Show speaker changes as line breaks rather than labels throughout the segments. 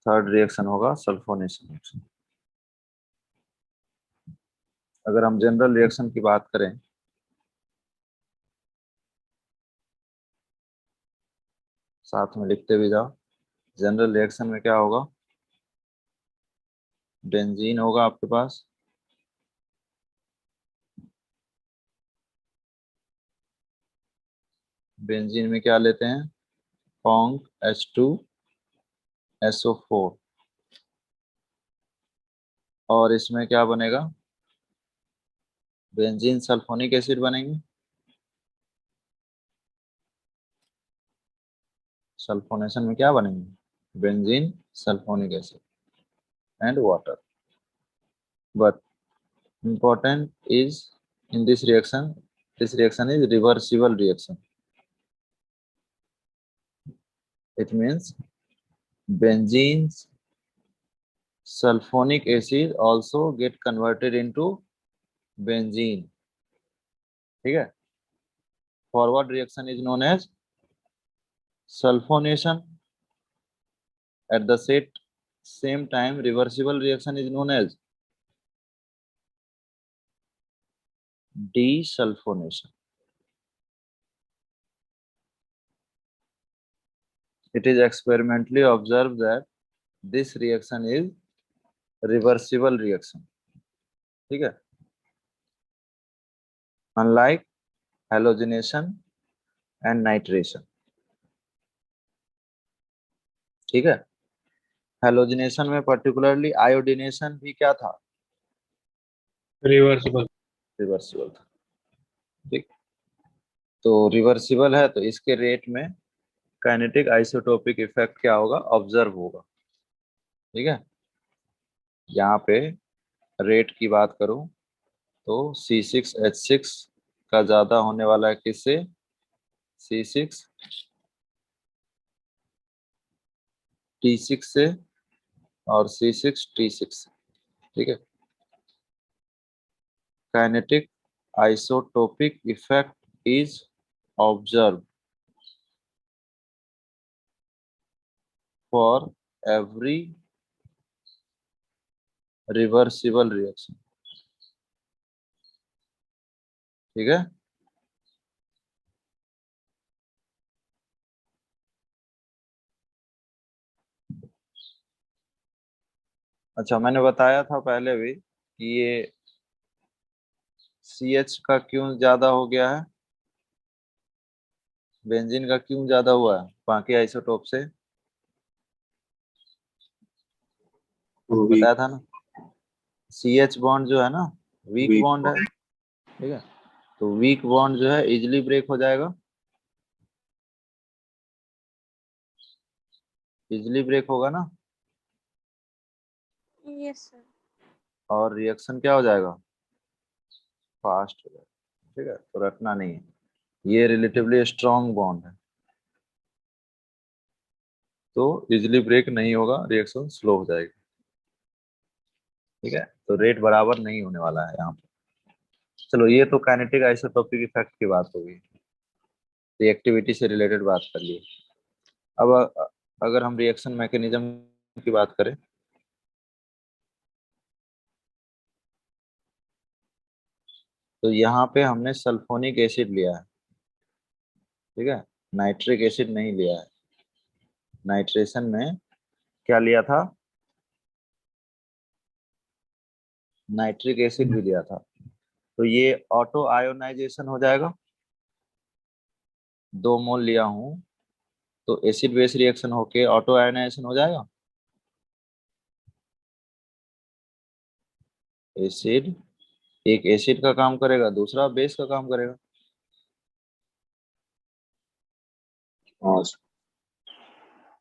Third reaction होगा sulphonation reaction. अगर हम जनरल रिएक्शन की बात करें, साथ में लिखते भी जाओ, जनरल रिएक्शन में क्या होगा, बेंजीन होगा आपके पास, बेंजीन में क्या लेते हैं, कॉन्क H2SO4, और इसमें क्या बनेगा, बेंजीन सल्फोनिक एसिड बनेंगे, सल्फोनेशन में क्या बनेंगे, benzene sulphonic acid and water. But important is in this reaction is reversible reaction. It means benzene's sulfonic acid also get converted into benzene. ठीक है, forward reaction is known as sulfonation. At the same time reversible reaction is known as desulfonation. It is experimentally observed that this reaction is reversible reaction. ठीक है, unlike halogenation and nitration. ठीक है, halogenation में particularly iodination भी क्या था,
reversible
reversible था। ठीक, तो रिवर्सिबल है तो इसके रेट में काइनेटिक आइसोटोपिक इफेक्ट क्या होगा, ऑब्जर्व होगा। ठीक है, यहाँ पे रेट की बात करूं तो C6H6 का ज्यादा होने वाला है किससे, C6T6 से और C6T6 से। ठीक है, kinetic isotopic effect is observe for every reversible reaction। ठीक है, अच्छा मैंने बताया था पहले भी कि ये CH का क्यों ज्यादा हो गया है, बेंजीन का क्यों ज्यादा हुआ है बाकी आइसोटोप से, बताया था ना, CH बॉन्ड जो है ना वीक बॉन्ड है। ठीक है, तो वीक बॉन्ड जो है इजिली ब्रेक हो जाएगा, इजिली ब्रेक होगा ना,
यस सर।
और रिएक्शन क्या हो जाएगा, फास्ट हो जाएगा। ठीक है, तो रटना नहीं है, ये रिलेटिवली स्ट्रॉन्ग बॉन्ड है तो इजिली ब्रेक नहीं होगा, रिएक्शन स्लो हो जाएगी। ठीक है, तो रेट बराबर नहीं होने वाला है यहाँ पे। चलो ये तो काइनेटिक आइसोटोपिक इफेक्ट की बात होगी, रिएक्टिविटी से रिलेटेड बात कर लिए। अब अगर हम रिएक्शन मैकेनिज्म की बात करें, तो यहाँ पे हमने सल्फोनिक एसिड लिया है। ठीक है, नाइट्रिक एसिड नहीं लिया है। नाइट्रेशन में क्या लिया था, नाइट्रिक एसिड भी लिया था, तो ये ऑटो आयोनाइजेशन हो जाएगा। 2 मोल लिया हूं तो एसिड बेस रिएक्शन होके ऑटो आयोनाइजेशन हो जाएगा। एसिड, एक एसिड का काम करेगा, दूसरा बेस का काम करेगा।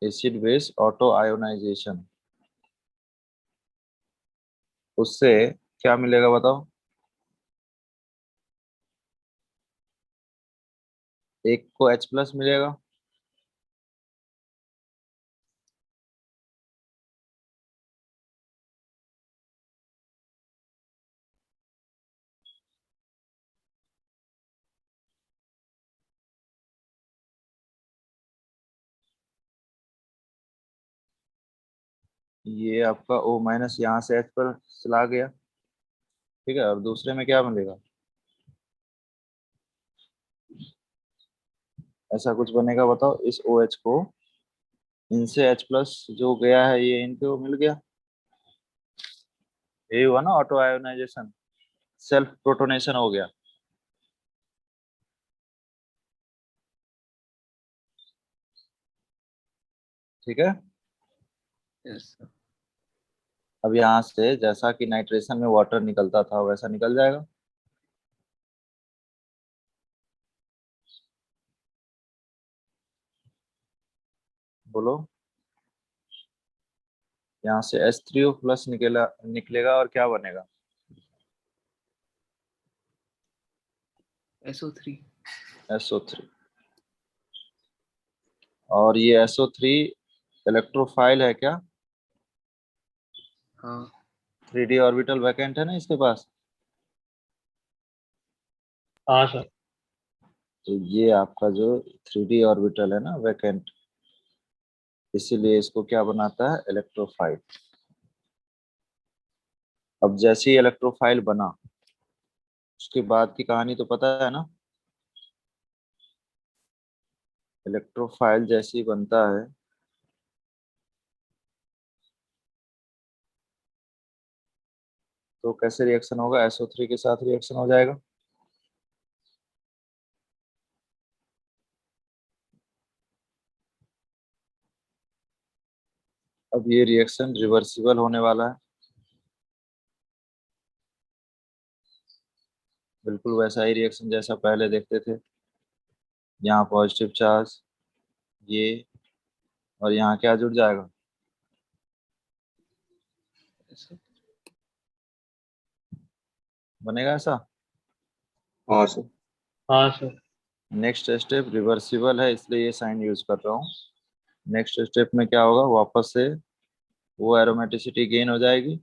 एसिड बेस ऑटो आयोनाइजेशन, उससे क्या मिलेगा बताओ, एक को H+ मिलेगा, ये आपका O माइनस यहाँ से H पर चला गया, ठीक है। और दूसरे में क्या मिलेगा, ऐसा कुछ बनेगा, बताओ। इस OH को इनसे H प्लस जो गया है ये इनको मिल गया, यही हुआ ना ऑटो आयोनाइजेशन, सेल्फ प्रोटोनेशन हो गया, ठीक है।
Yes sir.
अब यहाँ से जैसा कि नाइट्रेशन में वाटर निकलता था वैसा निकल जाएगा, बोलो। यहाँ से H3O प्लस निकलेगा और क्या बनेगा,
SO3।
SO3। और ये SO3 इलेक्ट्रोफाइल है क्या,
हाँ
3D ऑर्बिटल वैकेंट है ना इसके पास।
हाँ सर।
तो ये आपका जो 3D ऑर्बिटल है ना वैकेंट, इसीलिए इसको क्या बनाता है, इलेक्ट्रोफाइल। अब जैसे ही इलेक्ट्रोफाइल बना, उसके बाद की कहानी तो पता है ना। इलेक्ट्रोफाइल जैसे ही बनता है तो कैसे रिएक्शन होगा, SO3 के साथ रिएक्शन हो जाएगा। अब ये रिएक्शन रिवर्सिबल होने वाला है, बिल्कुल वैसा ही रिएक्शन जैसा पहले देखते थे। यहाँ पॉजिटिव चार्ज ये, और यहाँ क्या जुड़ जाएगा,
सर।
बनेगा ऐसा।
हाँ सर।
हाँ सर।
नेक्स्ट स्टेप रिवर्सिबल है इसलिए ये साइन यूज कर रहा हूँ। नेक्स्ट स्टेप में क्या होगा, वापस से वो एरोमेटिसिटी गेन हो जाएगी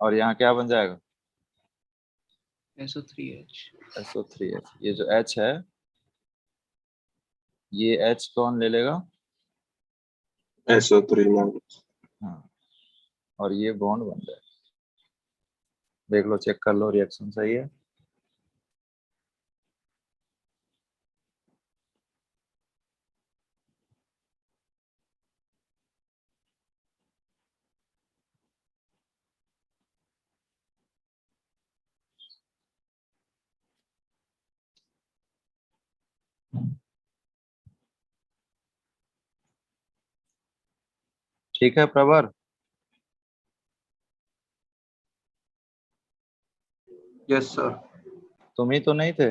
और यहाँ क्या बन जाएगा,
SO3H।
SO3H। ये जो H है, ये H कौन ले लेगा,
SO3 माइनस।
हाँ, और ये बॉन्ड बन जाएगा। देख लो, चेक कर लो, रिएक्शन सही है। ठीक है प्रवर,
यस सर।
तुम ही तो नहीं थे।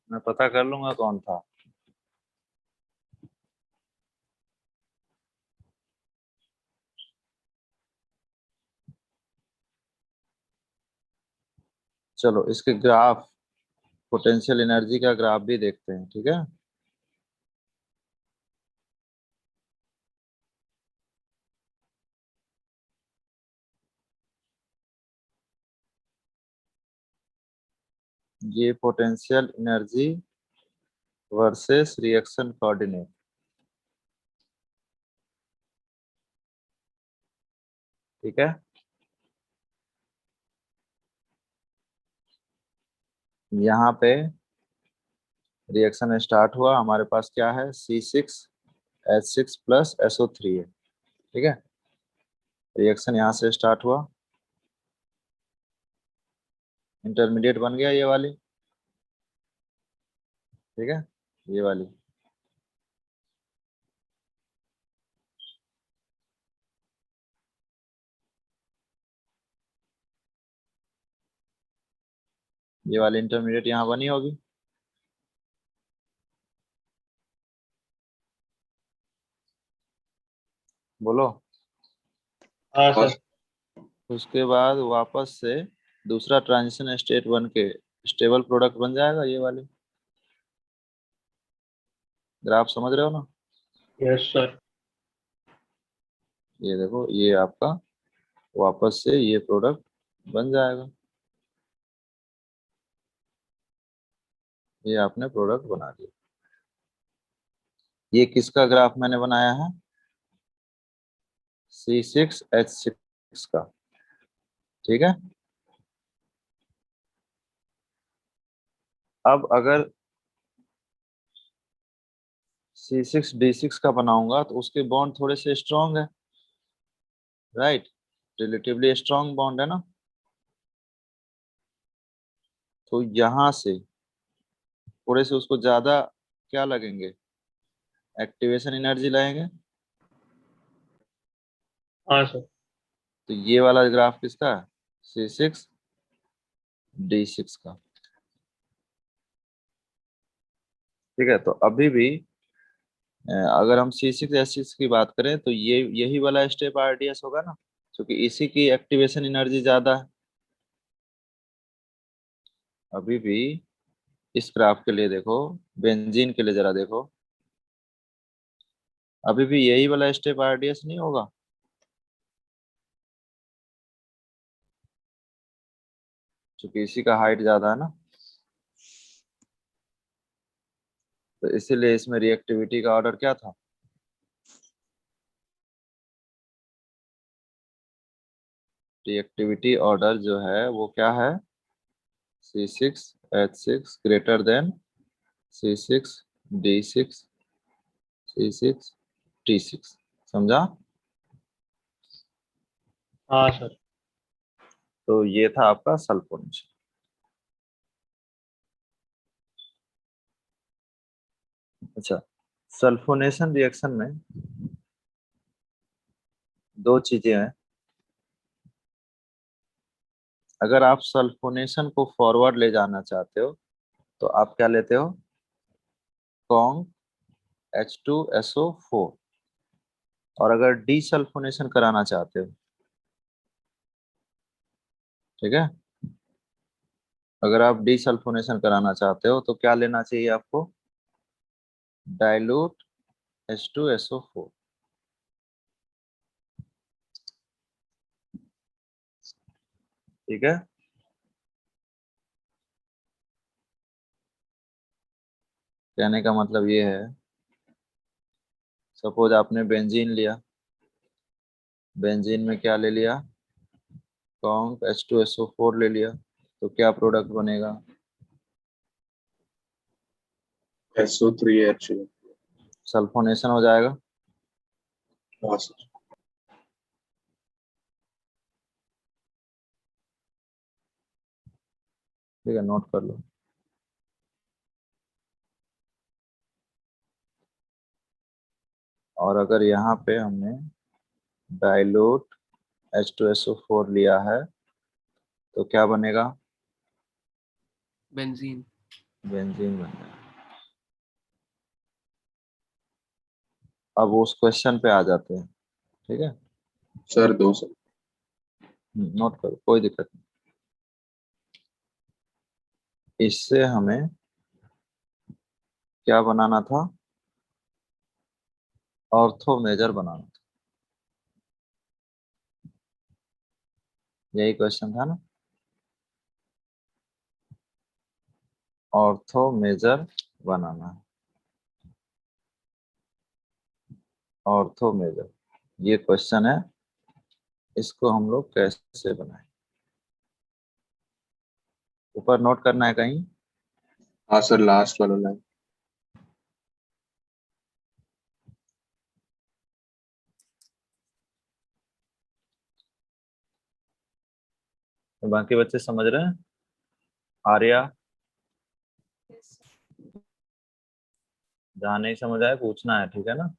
मैं पता कर लूंगा कौन था। चलो इसके ग्राफ, पोटेंशियल एनर्जी का ग्राफ भी देखते हैं, ठीक है। ये potential energy versus reaction coordinate, ठीक है। यहाँ पे रिएक्शन स्टार्ट हुआ, हमारे पास क्या है, C6H6 प्लस SO3 है, ठीक है। रिएक्शन यहाँ से स्टार्ट हुआ, इंटरमीडिएट बन गया ये वाली, ठीक है, ये वाली। ये वाली इंटरमीडिएट यहाँ बनी होगी, बोलो।
हाँ
हाँ
सर।
उसके बाद वापस से दूसरा ट्रांजिशन स्टेट बन के स्टेबल प्रोडक्ट बन जाएगा, ये वाली। ग्राफ समझ रहे हो ना।
Yes sir.
ये देखो, ये आपका वापस से ये प्रोडक्ट बन जाएगा, ये आपने प्रोडक्ट बना दिया। ये किसका ग्राफ मैंने बनाया है? C6H6 का। ठीक है। अब अगर C6D6 का बनाऊंगा तो उसके बॉन्ड थोड़े से स्ट्रांग है, राइट? रिलेटिवली स्ट्रांग बॉन्ड है ना। तो यहां से थोड़े से उसको ज्यादा क्या लगेंगे, एक्टिवेशन एनर्जी लगेंगे।
हाँ सर।
तो ये वाला ग्राफ किसका है? C6D6 का। ठीक है। तो अभी भी अगर हम C6H6 की बात करें तो ये यही वाला स्टेप RDS होगा ना, क्योंकि इसी की एक्टिवेशन एनर्जी ज्यादा है। अभी भी इस ग्राफ के लिए देखो, बेंजीन के लिए जरा देखो, अभी भी यही वाला स्टेप RDS नहीं होगा। क्योंकि इसी का हाइट ज्यादा है ना, तो इसीलिए इसमें रिएक्टिविटी का ऑर्डर क्या था? रिएक्टिविटी ऑर्डर जो है वो क्या है? C6H6 greater than C6D6 C6T6। समझा?
हाँ सर।
तो ये था आपका सल्फोनेशन। अच्छा, सल्फोनेशन रिएक्शन में दो चीजें हैं। अगर आप सल्फोनेशन को फॉरवर्ड ले जाना चाहते हो तो आप क्या लेते हो? Kong H2SO4। और अगर डीसल्फोनेशन कराना चाहते हो, ठीक है, अगर आप डीसल्फोनेशन कराना चाहते हो तो क्या लेना चाहिए आपको? Dilute H2SO4। ठीक है। कहने का मतलब ये है, सपोज आपने बेंजीन लिया, बेंजीन में क्या ले लिया? कॉन्ग H2SO4 ले लिया, तो क्या प्रोडक्ट बनेगा?
SO3H।
सल्फोनेशन हो जाएगा।
हाँ सर।
ठीक है, नोट कर लो। और अगर यहाँ पे हमने डाइल्यूट H2SO4 लिया है तो क्या बनेगा?
बेंजीन।
बेंजीन बन जाएगा। अब उस क्वेश्चन पे आ जाते हैं। ठीक है,
सर 2 सर।
नोट करो, कोई दिक्कत नहीं। इससे हमें क्या बनाना था? ऑर्थो मेजर बनाना था। यही क्वेश्चन था ना? ऑर्थो मेजर बनाना है। ऑर्थो मेजर ये क्वेश्चन है, इसको हम लोग कैसे बनाएं? ऊपर नोट करना है कहीं।
हाँ सर, लास्ट वाला लाइन।
तो बाकी बच्चे समझ रहे हैं? आर्या, जहाँ नहीं समझ आए पूछना है, ठीक है ना?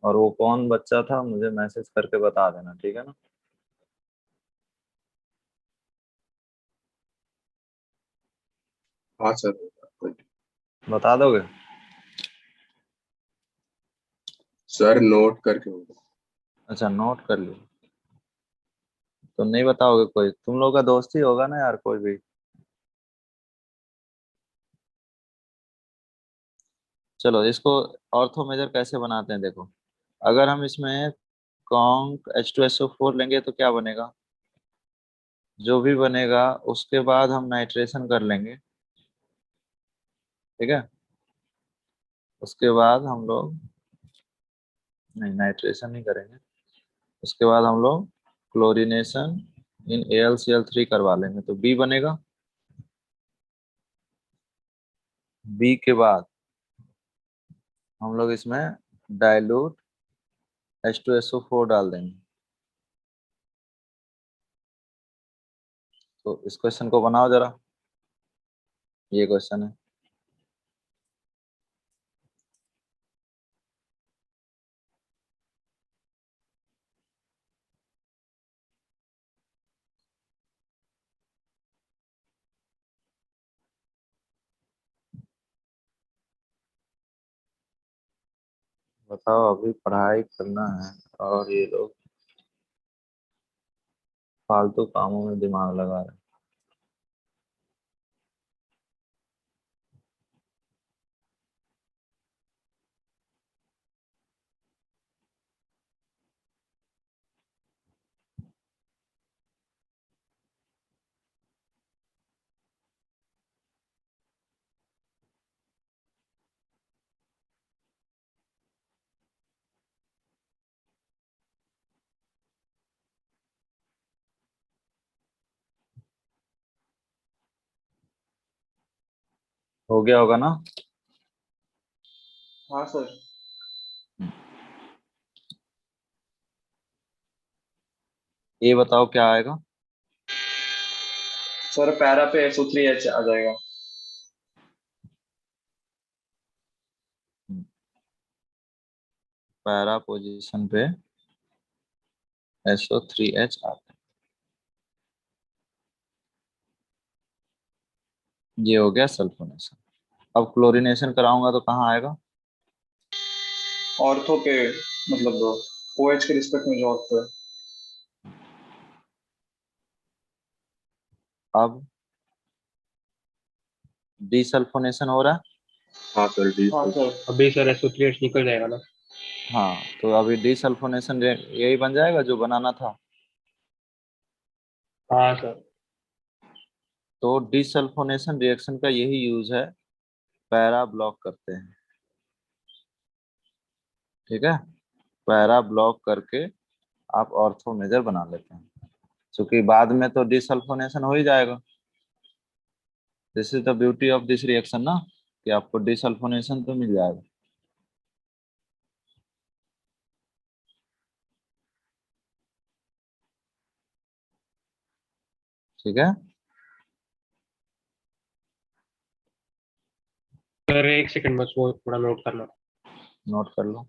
और वो कौन बच्चा था मुझे मैसेज करके बता देना, ठीक है ना?
हाँ सर।
बता दोगे?
सर नोट करके होगा।
अच्छा, नोट कर लो। तो नहीं बताओगे? कोई तुम लोग का दोस्त ही होगा ना यार, कोई भी। चलो इसको ऑर्थो मेजर कैसे बनाते हैं देखो। अगर हम इसमें कॉन्क H2SO4 लेंगे तो क्या बनेगा? जो भी बनेगा उसके बाद हम नाइट्रेशन कर लेंगे, ठीक है। उसके बाद हम लोग नहीं, नाइट्रेशन नहीं करेंगे। उसके बाद हम लोग क्लोरीनेशन इन AlCl3 करवा लेंगे, तो बी बनेगा। बी के बाद हम लोग इसमें डाइल्यूट H2SO4 डाल देंगे। तो इस क्वेश्चन को बनाओ जरा, ये क्वेश्चन है। बताओ, अभी पढ़ाई करना है और ये लोग फालतू कामों में दिमाग लगा रहे हैं। हो गया होगा ना?
हाँ सर।
ये बताओ क्या आएगा?
सर पैरा पे SO3H आ जाएगा।
पैरा पोजीशन पे SO3H आता है। ये हो गया सल्फोनेशन। अब क्लोरीनेशन कराऊंगा तो कहाँ आएगा?
ऑर्थो पे, मतलब OH के रिस्पेक्ट में जो ऑर्थो है।
अब डीसल्फोनेशन हो रहा है।
हाँ सर, डी सर।
अभी सर SO3H निकल जाएगा ना?
हाँ, तो अभी डीसल्फोनेशन यही बन जाएगा जो बनाना था।
हाँ सर।
तो डीसल्फोनेशन रिएक्शन का यही यूज है, पैरा ब्लॉक करते हैं। ठीक है, पैरा ब्लॉक करके आप ऑर्थो मेजर बना लेते हैं, क्योंकि बाद में तो डीसल्फोनेशन हो ही जाएगा। This is the beauty of this reaction ना, कि आपको डीसल्फोनेशन तो मिल जाएगा। ठीक है।
सर एक सेकंड बस, वो थोड़ा नोट करना।
नोट कर लो,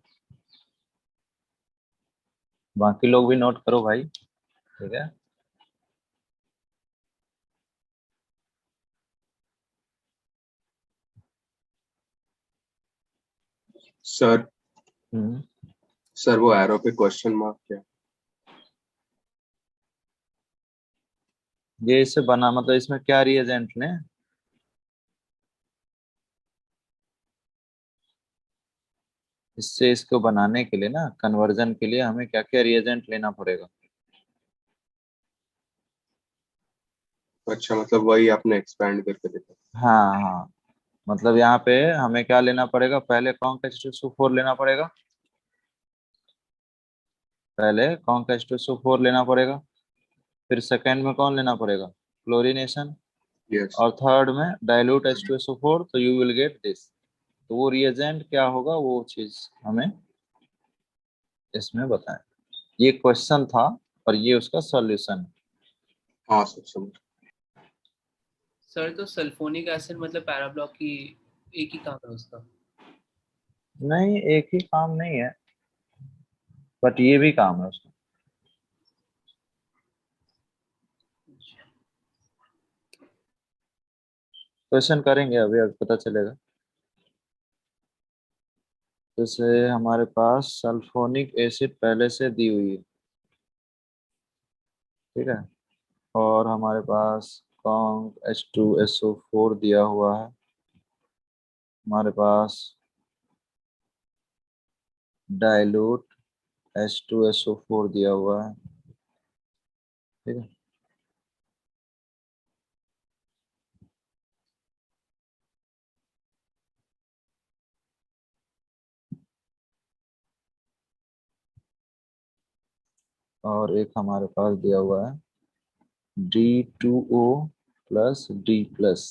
बाकी लोग भी नोट करो भाई। ठीक है।
सर।
हम्म।
सर वो एरो पे क्वेश्चन मार्क क्या?
ये इससे बना, मतलब इसमें क्या रिएजेंट ने, इससे इसको बनाने के लिए ना, कन्वर्जन के लिए हमें क्या क्या रिएजेंट लेना पड़ेगा?
अच्छा, मतलब वही आपने एक्सपैंड करके देखा।
हाँ हाँ, मतलब यहाँ पे हमें क्या लेना पड़ेगा? पहले कॉन्क H2SO4 लेना पड़ेगा। पहले कॉन्क H2SO4 लेना पड़ेगा। फिर सेकंड में कौन लेना पड़ेगा? क्लोरीनेशन।
यस।
और थर्ड में डाइल्यूट H2SO4, तो यू विल गेट दिस। तो वो रिएजेंट क्या होगा, वो चीज हमें इसमें बताएं। ये क्वेश्चन था और ये उसका सॉल्यूशन है।
हाँ सर, समझ।
सर तो सल्फोनिक एसिड मतलब पैराब्लॉक की एक ही काम है उसका?
नहीं, एक ही काम नहीं है, बट ये भी काम है उसका। क्वेश्चन करेंगे अभी, अभी पता चलेगा। जैसे हमारे पास सल्फोनिक एसिड पहले से दी हुई है, ठीक है, और हमारे पास कॉन्क H2SO4 दिया हुआ है। हमारे पास डाइल्यूट H2SO4 दिया हुआ है। ठीक है। और एक हमारे पास दिया हुआ है D2O प्लस D प्लस।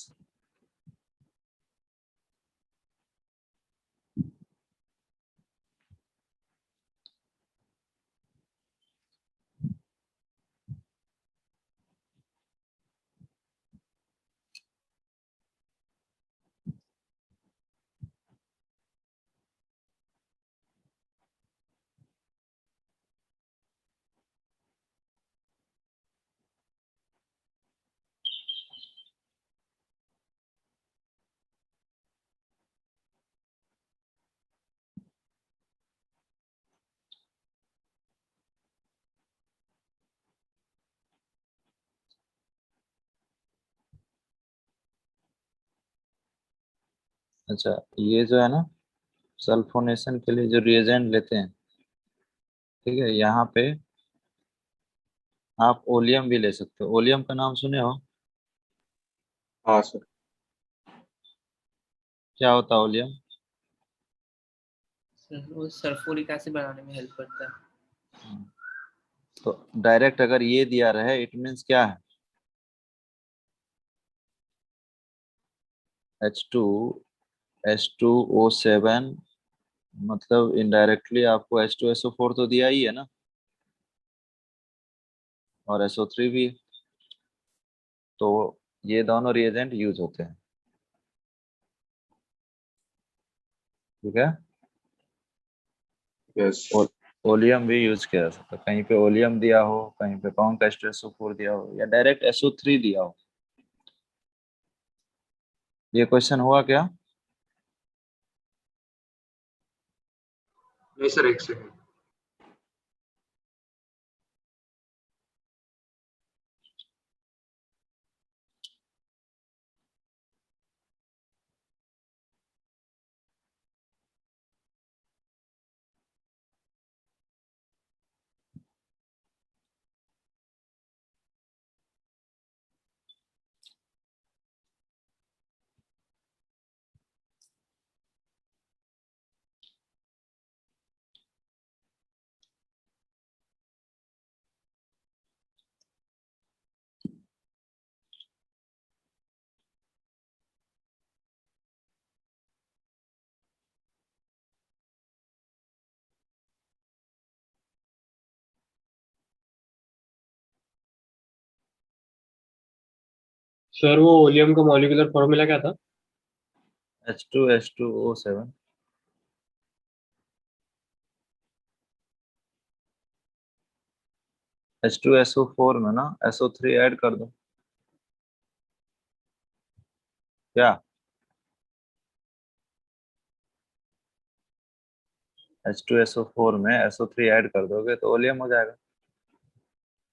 अच्छा, ये जो है ना, सल्फोनेशन के लिए जो रिएजेंट लेते हैं, ठीक है, यहाँ पे आप ओलियम भी ले सकते हो। ओलियम का नाम सुने हो?
हाँ सर।
क्या होता है ओलियम?
सर वो सल्फ्यूरिक एसिड बनाने में हेल्प करता है।
तो डायरेक्ट अगर ये दिया रहे, इट मीन्स क्या है? H2SO7, मतलब इनडायरेक्टली आपको H2SO4 तो दिया ही है ना, और SO3 भी। तो ये दोनों रिएजेंट यूज होते हैं, ठीक है।
यस।
ओ, ओलियम भी यूज किया जा सकता है, कहीं पे ओलियम दिया हो, कहीं पे कॉन्क H2SO4 दिया हो, या डायरेक्ट SO3 दिया हो। ये क्वेश्चन हुआ क्या?
नहीं सर, एक सेकंड।
सर वो ओलियम का मॉलिक्यूलर फॉर्मूला क्या था?
H2H2O7। H2SO4 में ना SO3 ऐड कर दो। क्या? H2SO4 में SO3 ऐड कर दोगे तो ओलियम हो जाएगा।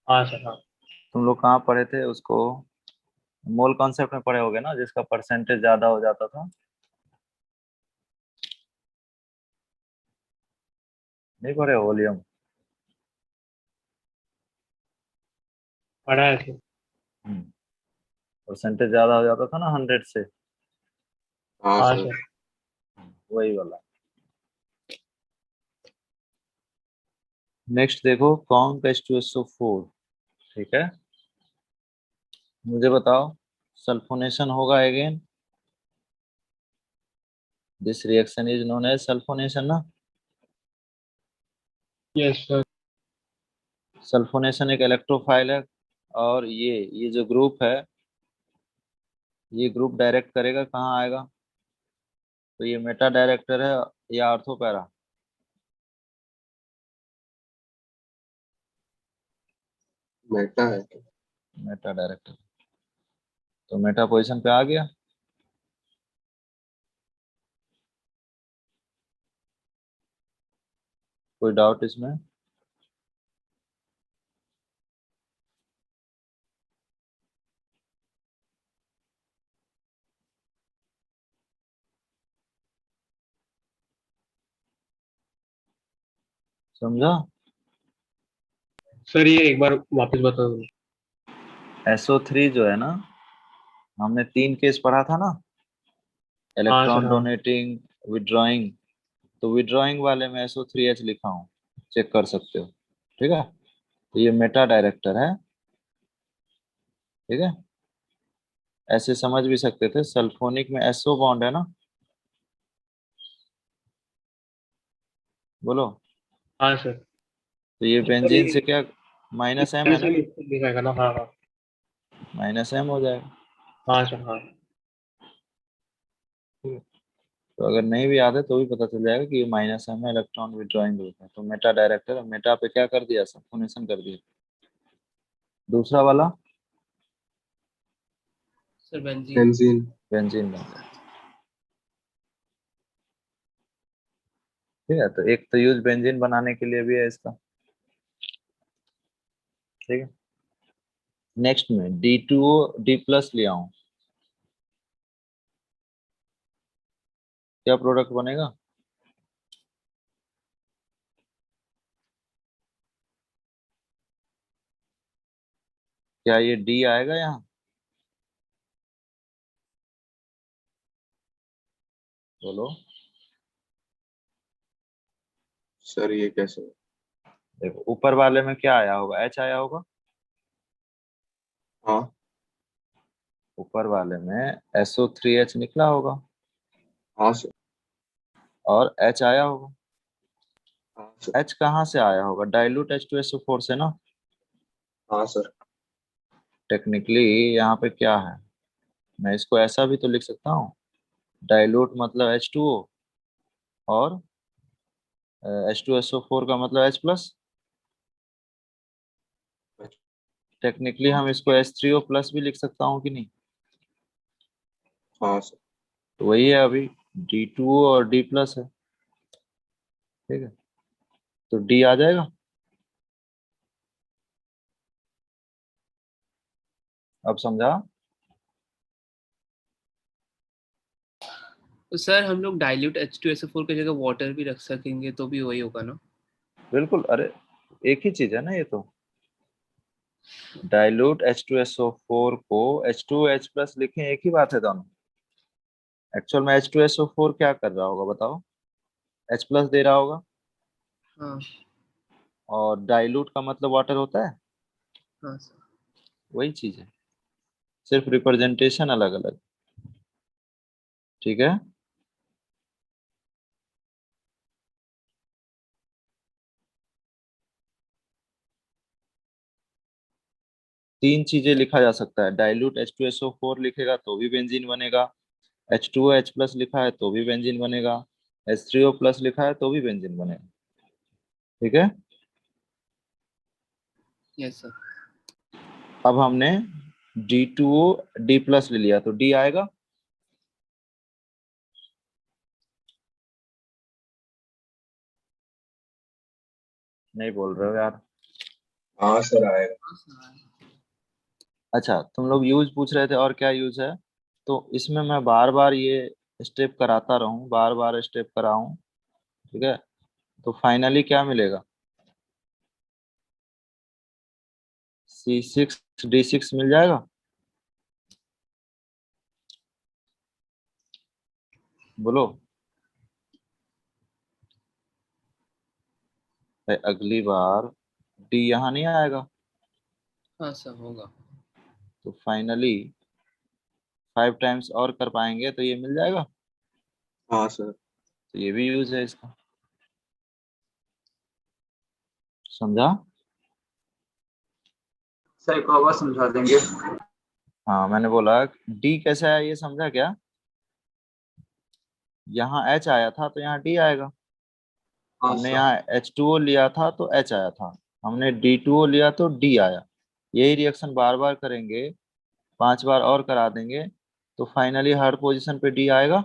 हाँ सर, हाँ।
तुम लोग कहाँ पढ़े थे उसको? मोल कॉन्सेप्ट में पढ़े होगे ना, जिसका परसेंटेज ज्यादा हो जाता था। नहीं पढ़े हो वॉल्यूम?
पढ़ा है सर।
परसेंटेज ज्यादा हो जाता था ना 100 से,
हाँ
हाँ
सर।
सर।
वही वाला। नेक्स्ट देखो, कॉन्क H2SO4, ठीक है। मुझे बताओ, सल्फोनेशन होगा again. This reaction is known as sulphonation ना।
Yes sir.
सल्फोनेशन एक इलेक्ट्रोफाइल है, और ये जो ग्रुप है, ये ग्रुप डायरेक्ट करेगा कहाँ आएगा? तो ये मेटा डायरेक्टर है या ऑर्थो पैरा?
मेटा है।
मेटा डायरेक्टर, तो मेटा पोजीशन पे आ गया। कोई डाउट इसमें? समझा?
सर ये एक बार वापस बता दो।
SO3 जो है ना, हमने 3 केस पढ़ा था ना,
हाँ सर,
इलेक्ट्रॉन
हाँ।
Donating, withdrawing. तो विड्रॉइंग वाले में SO3H लिखा हूँ, चेक कर सकते हो, ठीक है। तो ये मेटा डायरेक्टर है, ठीक है। ऐसे समझ भी सकते थे, सल्फोनिक में SO बॉन्ड है ना, बोलो।
हाँ सर।
तो ये
सर
बेंजीन से
ये
क्या, -M है
से
ना,
लिखेगा ना? हाँ हाँ।
-M हो जाएगा।
हाँ सर हाँ।
ठीक है? तो अगर नहीं भी याद है तो भी पता चल जाएगा कि ये -M है, इलेक्ट्रॉन विड्रॉइंग ग्रुप है। तो मेटा डायरेक्टर, मेटा पे क्या कर दिया, सल्फोनेशन कर दिया। दूसरा वाला
सर बेंजीन।
बेंजीन।
बेंजीन बन गया। ठीक है, तो एक तो यूज बेंजीन बनाने के लिए भी है इसका। ठीक है, नेक्स्ट में D2O D+ ले आऊं, क्या प्रोडक्ट बनेगा? क्या ये D आएगा यहाँ? बोलो।
सर ये कैसे?
देखो ऊपर वाले में क्या आया होगा, H आया होगा।
हाँ
ऊपर वाले में SO3H निकला होगा
हाँ सर।
और H आया होगा।
हाँ सर।
H कहाँ से आया होगा, डाइल्यूट H2SO4 से ना।
हाँ सर।
टेक्निकली यहाँ पे क्या है, मैं इसको ऐसा भी तो लिख सकता हूँ, डाइल्यूट मतलब H2O और H2SO4 का मतलब H+। टेक्निकली हम इसको H3O+ भी लिख सकता हूँ कि नहीं।
हाँ सर।
तो वही है अभी, D2O और D+ है। ठीक है, तो D आ जाएगा। अब समझा।
तो सर हम लोग डाइल्यूट H2SO4 की जगह वाटर भी रख सकेंगे तो भी वही होगा ना?
बिल्कुल, अरे एक ही चीज है ना ये तो। डाइल्यूट H2SO4 को H2H+ लिखें, एक ही बात है दोनों। एक्चुअल में H2SO4 क्या कर रहा होगा बताओ, H+ दे रहा होगा,
हाँ।
और डाइल्यूट का मतलब वाटर होता है,
हाँ सर।
वही चीज है, सिर्फ रिप्रेजेंटेशन अलग अलग। ठीक है, तीन चीजें लिखा जा सकता है, डाइल्यूट H2SO4 लिखेगा तो भी बेंजीन बनेगा, H2OH+ लिखा है तो भी बेंजीन बनेगा, H3O+ लिखा है तो भी बेंजीन बनेगा। ठीक है,
यस सर।
अब हमने D2O D+ ले लिया तो D आएगा। नहीं बोल रहे हो यार।
हाँ सर आएगा।
अच्छा, तुम लोग यूज पूछ रहे थे और क्या यूज है, तो इसमें मैं बार बार ये स्टेप कराता रहूं, बार बार स्टेप कराऊं, ठीक है, तो फाइनली क्या मिलेगा, C6D6 मिल जाएगा। बोलो। भाई अगली बार D यहाँ नहीं आएगा,
हाँ सर होगा।
तो फाइनली 5 टाइम्स और कर पाएंगे तो ये मिल जाएगा।
हाँ सर।
तो ये भी यूज है इसका, समझा।
सर एक और बार समझा देंगे?
हाँ मैंने बोला D कैसा है ये समझा क्या, यहाँ H आया था तो यहाँ D आएगा,
हाँ
हमने
सर।
यहाँ H2O लिया था तो H आया था, हमने D2O लिया तो D आया। यही रिएक्शन बार बार करेंगे, 5 बार और करा देंगे, तो फाइनली हर पोजीशन पे D आएगा।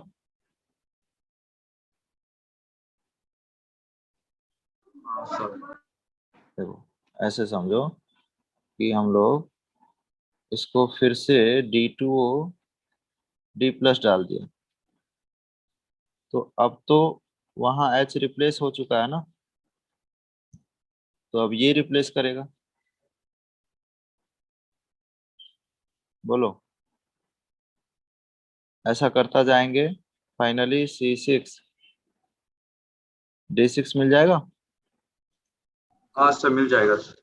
हाँ सर।
देखो ऐसे समझो कि हम लोग इसको फिर से D2O D+ डाल दिया, तो अब तो वहाँ H रिप्लेस हो चुका है ना, तो अब ये रिप्लेस करेगा। बोलो, ऐसा करता जाएंगे, फाइनली C6D6 मिल जाएगा।
हाँ सर मिल जाएगा सर।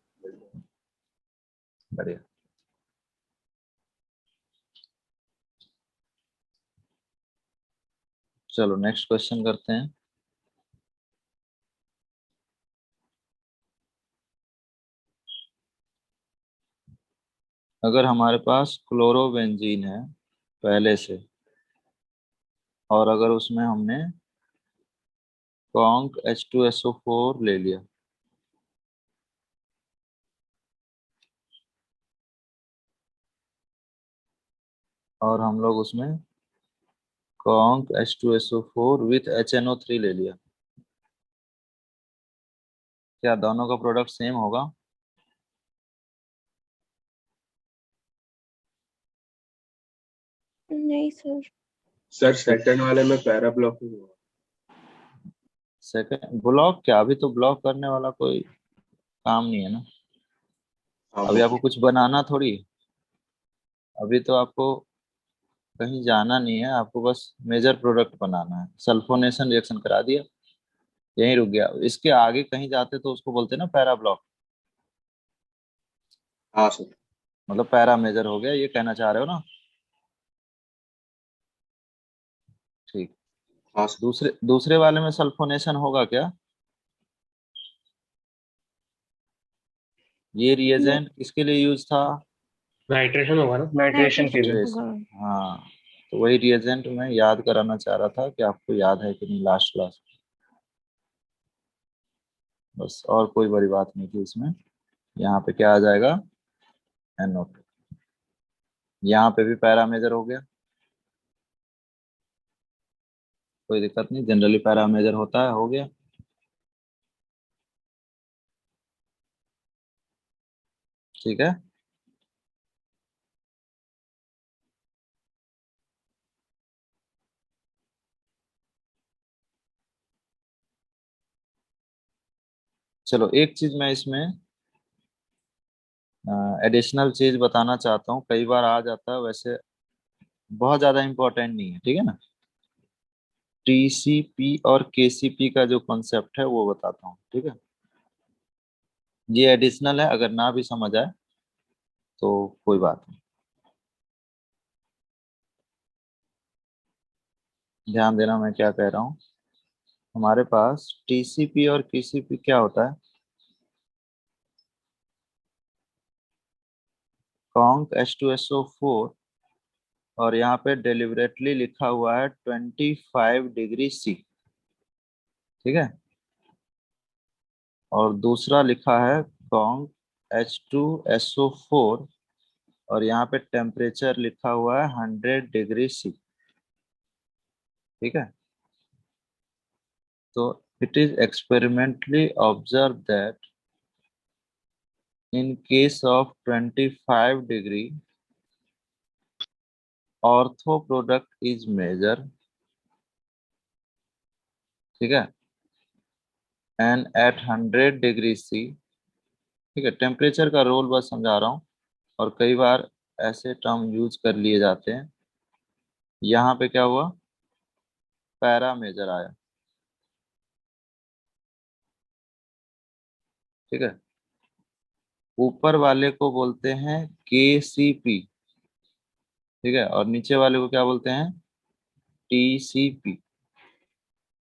बढ़िया। चलो नेक्स्ट क्वेश्चन करते हैं। अगर हमारे पास क्लोरोबेंजीन है पहले से, और अगर उसमें हमने कॉन्क H2SO4 ले लिया, और हम लोग उसमें कॉन्क H2SO4 विथ HNO3 ले लिया, क्या दोनों का प्रोडक्ट सेम होगा?
नहीं सर।
सर सेकंड वाले में पैरा ब्लॉकिंग हुआ।
सेकंड ब्लॉक क्या? अभी तो ब्लॉक करने वाला कोई काम नहीं है ना। अभी आपको कुछ बनाना थोड़ी है। अभी तो आपको कहीं जाना नहीं है, आपको बस मेजर प्रोडक्ट बनाना है। सल्फोनेशन रिएक्शन करा दिया, यहीं रुक गया। इसके आगे कहीं जाते तो उसको बोलते हैं ना पैरा ब्लॉक,
हाँ सर।
मतलब पैरा मेजर हो गया, ये कहना चाह रहे हो ना? ठीक।
हाँ सर।
दूसरे दूसरे वाले में सल्फोनेशन होगा क्या? ये रिएजेंट किसके लिए यूज था?
नाइट्रेशन होगा ना।
नाइट्रेशन के लिए।
ट्रेस। हाँ, तो वही रिएजेंट मैं याद कराना चाह रहा था कि आपको याद है कि नहीं लास्ट क्लास। बस, और कोई बड़ी बात नहीं थी इसमें। यहाँ पे क्या आ जाएगा? NO2। यहाँ पे भी पैरा मेजर हो गया, कोई दिक्कत नहीं, जनरली पैरा मेजर होता है, हो गया। ठीक है। चलो एक चीज मैं इसमें एडिशनल चीज बताना चाहता हूँ, कई बार आ जाता है, वैसे बहुत ज्यादा इंपॉर्टेंट नहीं है, ठीक है ना। TCP और KCP का जो कॉन्सेप्ट है वो बताता हूँ, ठीक है। ये एडिशनल है, अगर ना भी समझ आए तो कोई बात नहीं। ध्यान देना मैं क्या कह रहा हूँ। हमारे पास TCP और KCP क्या होता है? कॉन्क H2SO4, और यहाँ पे डेलिबरेटली लिखा हुआ है 25°C, ठीक है। और दूसरा लिखा है कॉन्क H2SO4, और यहाँ पे टेम्परेचर लिखा हुआ है 100°C, ठीक है। तो it is experimentally observed that in case of 25°, ortho product is measured, ठीक है, and at 100°C, ठीक है। टेम्परेचर का रोल बस समझा रहा हूँ, और कई बार ऐसे टर्म यूज कर लिए जाते हैं। यहाँ पे क्या हुआ? पैरा मेजर आया, ठीक है। ऊपर वाले को बोलते हैं KCP, ठीक है, और नीचे वाले को क्या बोलते हैं? TCP।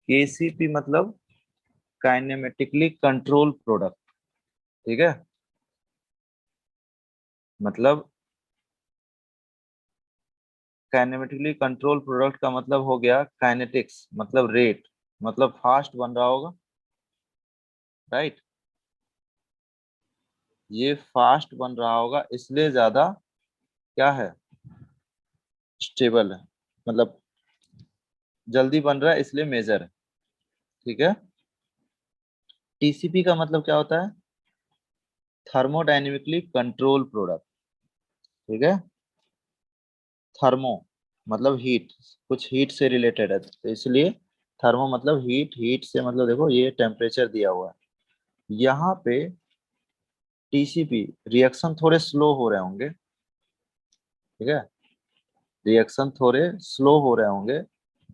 KCP मतलब काइनेमेटिकली कंट्रोल प्रोडक्ट, ठीक है। मतलब काइनेमेटिकली कंट्रोल प्रोडक्ट का मतलब हो गया काइनेटिक्स, मतलब रेट, मतलब फास्ट बन रहा होगा, राइट। ये फास्ट बन रहा होगा, इसलिए ज्यादा क्या है? स्टेबल है, मतलब जल्दी बन रहा है, इसलिए मेजर है, ठीक है। TCP का मतलब क्या होता है? थर्मोडाइनेमिकली कंट्रोल प्रोडक्ट, ठीक है। थर्मो मतलब हीट, कुछ हीट से रिलेटेड है, तो इसलिए थर्मो मतलब हीट, हीट से मतलब देखो ये टेम्परेचर दिया हुआ है। यहाँ पे TCP रिएक्शन थोड़े स्लो हो रहे होंगे, ठीक है, रिएक्शन थोड़े स्लो हो रहे होंगे,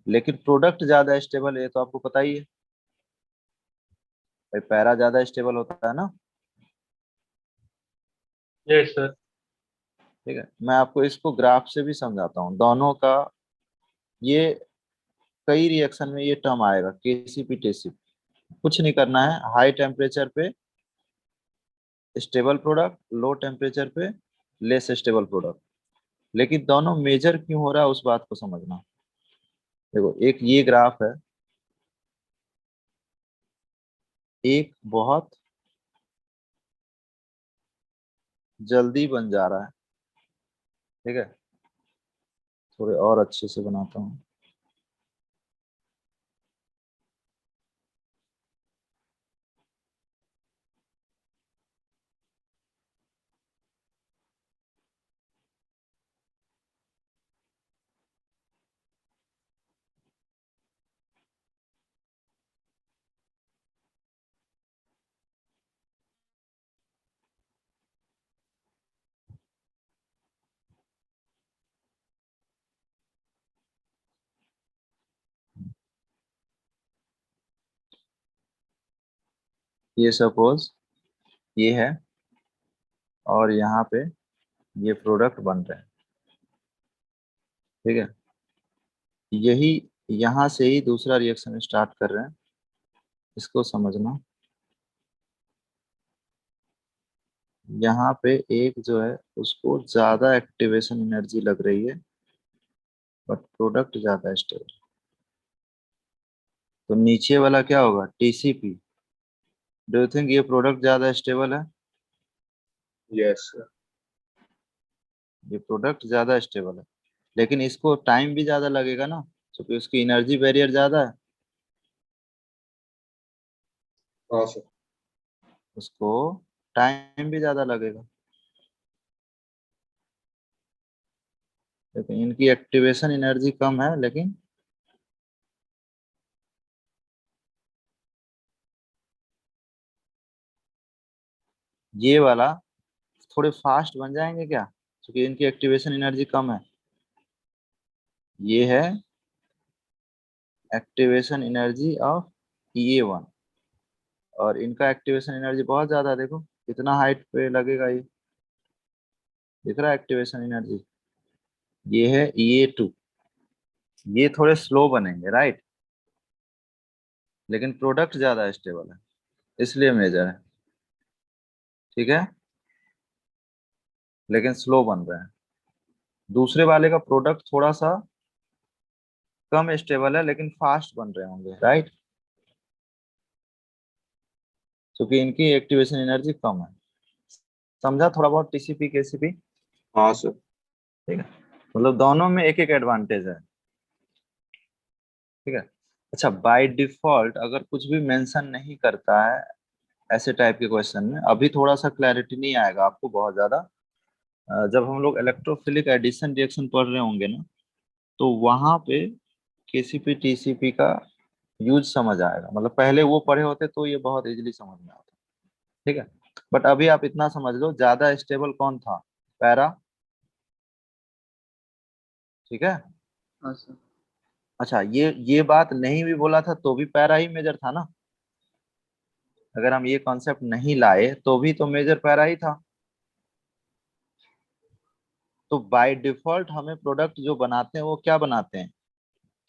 लेकिन प्रोडक्ट ज्यादा स्टेबल है, ये तो आपको पता ही है भाई, पैरा ज्यादा स्टेबल होता है ना।
Yes sir.
ठीक है, मैं आपको इसको ग्राफ से भी समझाता हूँ दोनों का। ये कई रिएक्शन में ये टर्म आएगा, केसीपी टीसीपी। कुछ नहीं करना है, हाई टेम्परेचर पे स्टेबल प्रोडक्ट, लो टेम्परेचर पे लेस स्टेबल प्रोडक्ट। लेकिन दोनों मेजर क्यों हो रहा है उस बात को समझना। देखो, एक ये ग्राफ है, एक बहुत जल्दी बन जा रहा है। ठीक है, थोड़े और अच्छे से बनाता हूँ। ये सपोज ये है, और यहाँ पे ये प्रोडक्ट बन रहे हैं। ठीक है, यही यहाँ से ही दूसरा रिएक्शन स्टार्ट कर रहे हैं, इसको समझना। यहाँ पे एक जो है उसको ज्यादा एक्टिवेशन एनर्जी लग रही है, बट प्रोडक्ट ज्यादा स्टेबल। तो नीचे वाला क्या होगा, टीसीपी। डू यू थिंक ये प्रोडक्ट ज्यादा स्टेबल है?
Yes sir.
ये प्रोडक्ट ज्यादा स्टेबल है, लेकिन इसको टाइम भी ज्यादा लगेगा ना, क्योंकि उसकी एनर्जी बैरियर ज्यादा है।
हाँ सर।
उसको टाइम भी ज्यादा लगेगा, लेकिन इनकी एक्टिवेशन एनर्जी कम है। लेकिन ये वाला थोड़े फास्ट बन जाएंगे क्या, क्योंकि इनकी एक्टिवेशन एनर्जी कम है। ये है एक्टिवेशन एनर्जी ऑफ E1, और इनका एक्टिवेशन एनर्जी बहुत ज्यादा है। देखो कितना हाइट पे लगेगा ये, दिख रहा है एक्टिवेशन एनर्जी। ये है E2। ये थोड़े स्लो बनेंगे, राइट, लेकिन प्रोडक्ट ज्यादा स्टेबल है, इसलिए मेजर है। ठीक है, लेकिन स्लो बन रहे हैं। दूसरे वाले का प्रोडक्ट थोड़ा सा कम स्टेबल है, लेकिन फास्ट बन रहे होंगे, राइट, क्योंकि इनकी एक्टिवेशन एनर्जी कम है। समझा थोड़ा बहुत टीसीपी केसीपी?
हाँ सर।
ठीक है, मतलब दोनों में एक एक एडवांटेज है। ठीक है, अच्छा, बाय डिफॉल्ट अगर कुछ भी मेंशन नहीं करता है ऐसे टाइप के क्वेश्चन में, अभी थोड़ा सा क्लैरिटी नहीं आएगा आपको बहुत ज्यादा। जब हम लोग इलेक्ट्रोफिलिक एडिशन रिएक्शन पढ़ रहे होंगे ना, तो वहां पे केसीपी टीसीपी का यूज समझ आएगा। मतलब पहले वो पढ़े होते तो ये बहुत इजीली समझ में आता। ठीक है, बट अभी आप इतना समझ लो, ज्यादा स्टेबल कौन था, पैरा। ठीक है,
हाँ सर।
अच्छा, ये बात नहीं भी बोला था तो भी पैरा ही मेजर था ना। अगर हम ये कॉन्सेप्ट नहीं लाए तो भी तो मेजर पैरा ही था। तो बाय डिफॉल्ट हमें प्रोडक्ट जो बनाते हैं वो क्या बनाते हैं,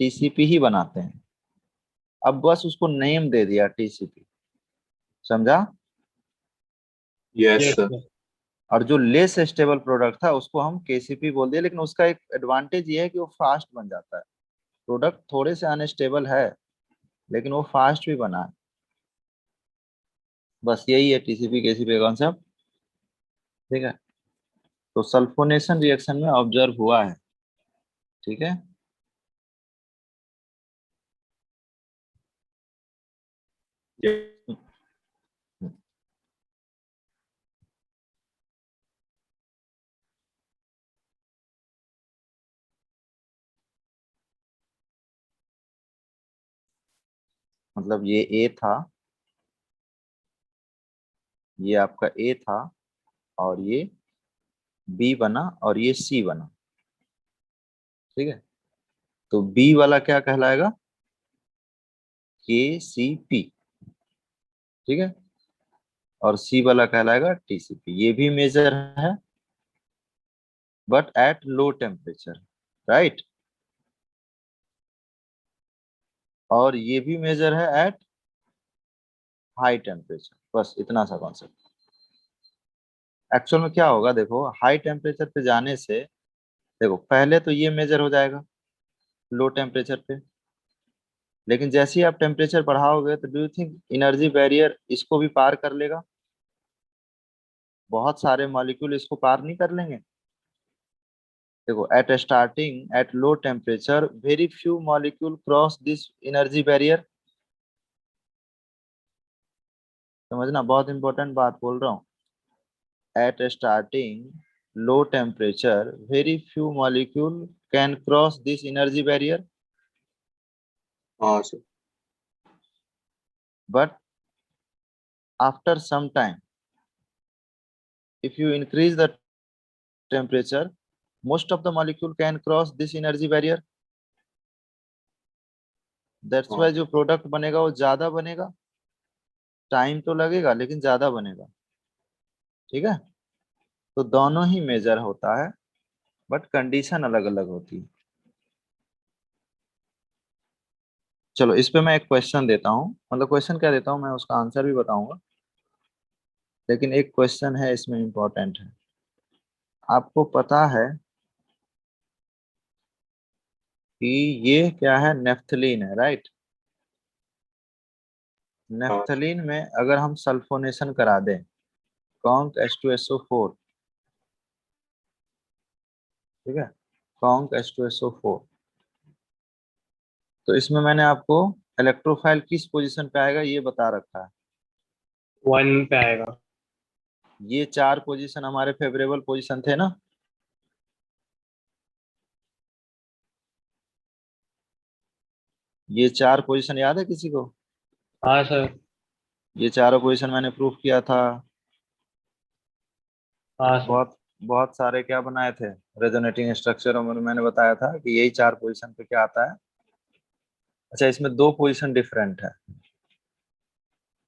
टीसीपी ही बनाते हैं। अब बस उसको नेम दे दिया टीसीपी, समझा।
Yes
yes
sir.
सर।
और जो लेस स्टेबल प्रोडक्ट था उसको हम केसीपी बोल दिया, लेकिन उसका एक एडवांटेज ये है कि वो फास्ट बन जाता है। प्रोडक्ट थोड़े से अनस्टेबल है, लेकिन वो फास्ट भी बना है। बस यही है टीसीपी केसीपी का कॉन्सेप्ट। ठीक है, तो सल्फोनेशन रिएक्शन में ऑब्जर्व हुआ है। ठीक है, मतलब ये ए था, ये आपका ए था, और ये बी बना, और ये सी बना। ठीक है, तो बी वाला क्या कहलाएगा, के सी पी। ठीक है, और सी वाला कहलाएगा टीसीपी। ये भी मेजर है, but at low temperature, right? और ये भी मेजर है एट हाई टेम्परेचर। बस इतना सा कॉन्सेप्ट। एक्चुअल में क्या होगा, देखो हाई टेम्परेचर पे जाने से, देखो पहले तो ये मेजर हो जाएगा लो टेम्परेचर पे, लेकिन जैसे ही आप टेम्परेचर बढ़ाओगे तो do you think energy barrier इसको भी पार कर लेगा? बहुत सारे मॉलिक्यूल इसको पार नहीं कर लेंगे। देखो at starting at low temperature very few molecule cross this energy barrier. समझना, बहुत इंपॉर्टेंट बात बोल रहा हूँ। At starting low temperature very few molecule can cross this energy barrier,
हाँ sir.
but after some time if you increase the temperature most of the molecule can cross this energy barrier. That's why
हाँ
जो product बनेगा वो ज्यादा बनेगा। Time तो लगेगा लेकिन ज्यादा बनेगा। ठीक है, तो दोनों ही मेजर होता है बट कंडीशन अलग अलग होती है। चलो इस पे मैं एक क्वेश्चन देता हूँ, मतलब क्वेश्चन क्या देता हूँ, मैं उसका आंसर भी बताऊंगा, लेकिन एक क्वेश्चन है इसमें इम्पोर्टेंट है। आपको पता है कि ये क्या है, नेफ्थलीन है, राइट?
हाँ
नेफ्थलीन में अगर हम सल्फोनेशन करा दें कॉन्क H2SO4, ठीक है, कॉन्क H2SO4, तो इसमें मैंने आपको इलेक्ट्रोफाइल किस पोजीशन पे आएगा ये बता रखा है।
1 पे आएगा।
ये चार पोजीशन हमारे फेवरेबल पोजीशन थे ना? ये चार पोजीशन याद है किसी को?
हाँ सर।
ये चारों पोजीशन मैंने प्रूफ किया था।
हाँ सर।
बहुत बहुत सारे क्या बनाए थे रेजोनेटिंग स्ट्रक्चर में, मैंने बताया था कि यही चार पोजीशन पे क्या आता है। अच्छा, इसमें दो पोजीशन डिफरेंट है,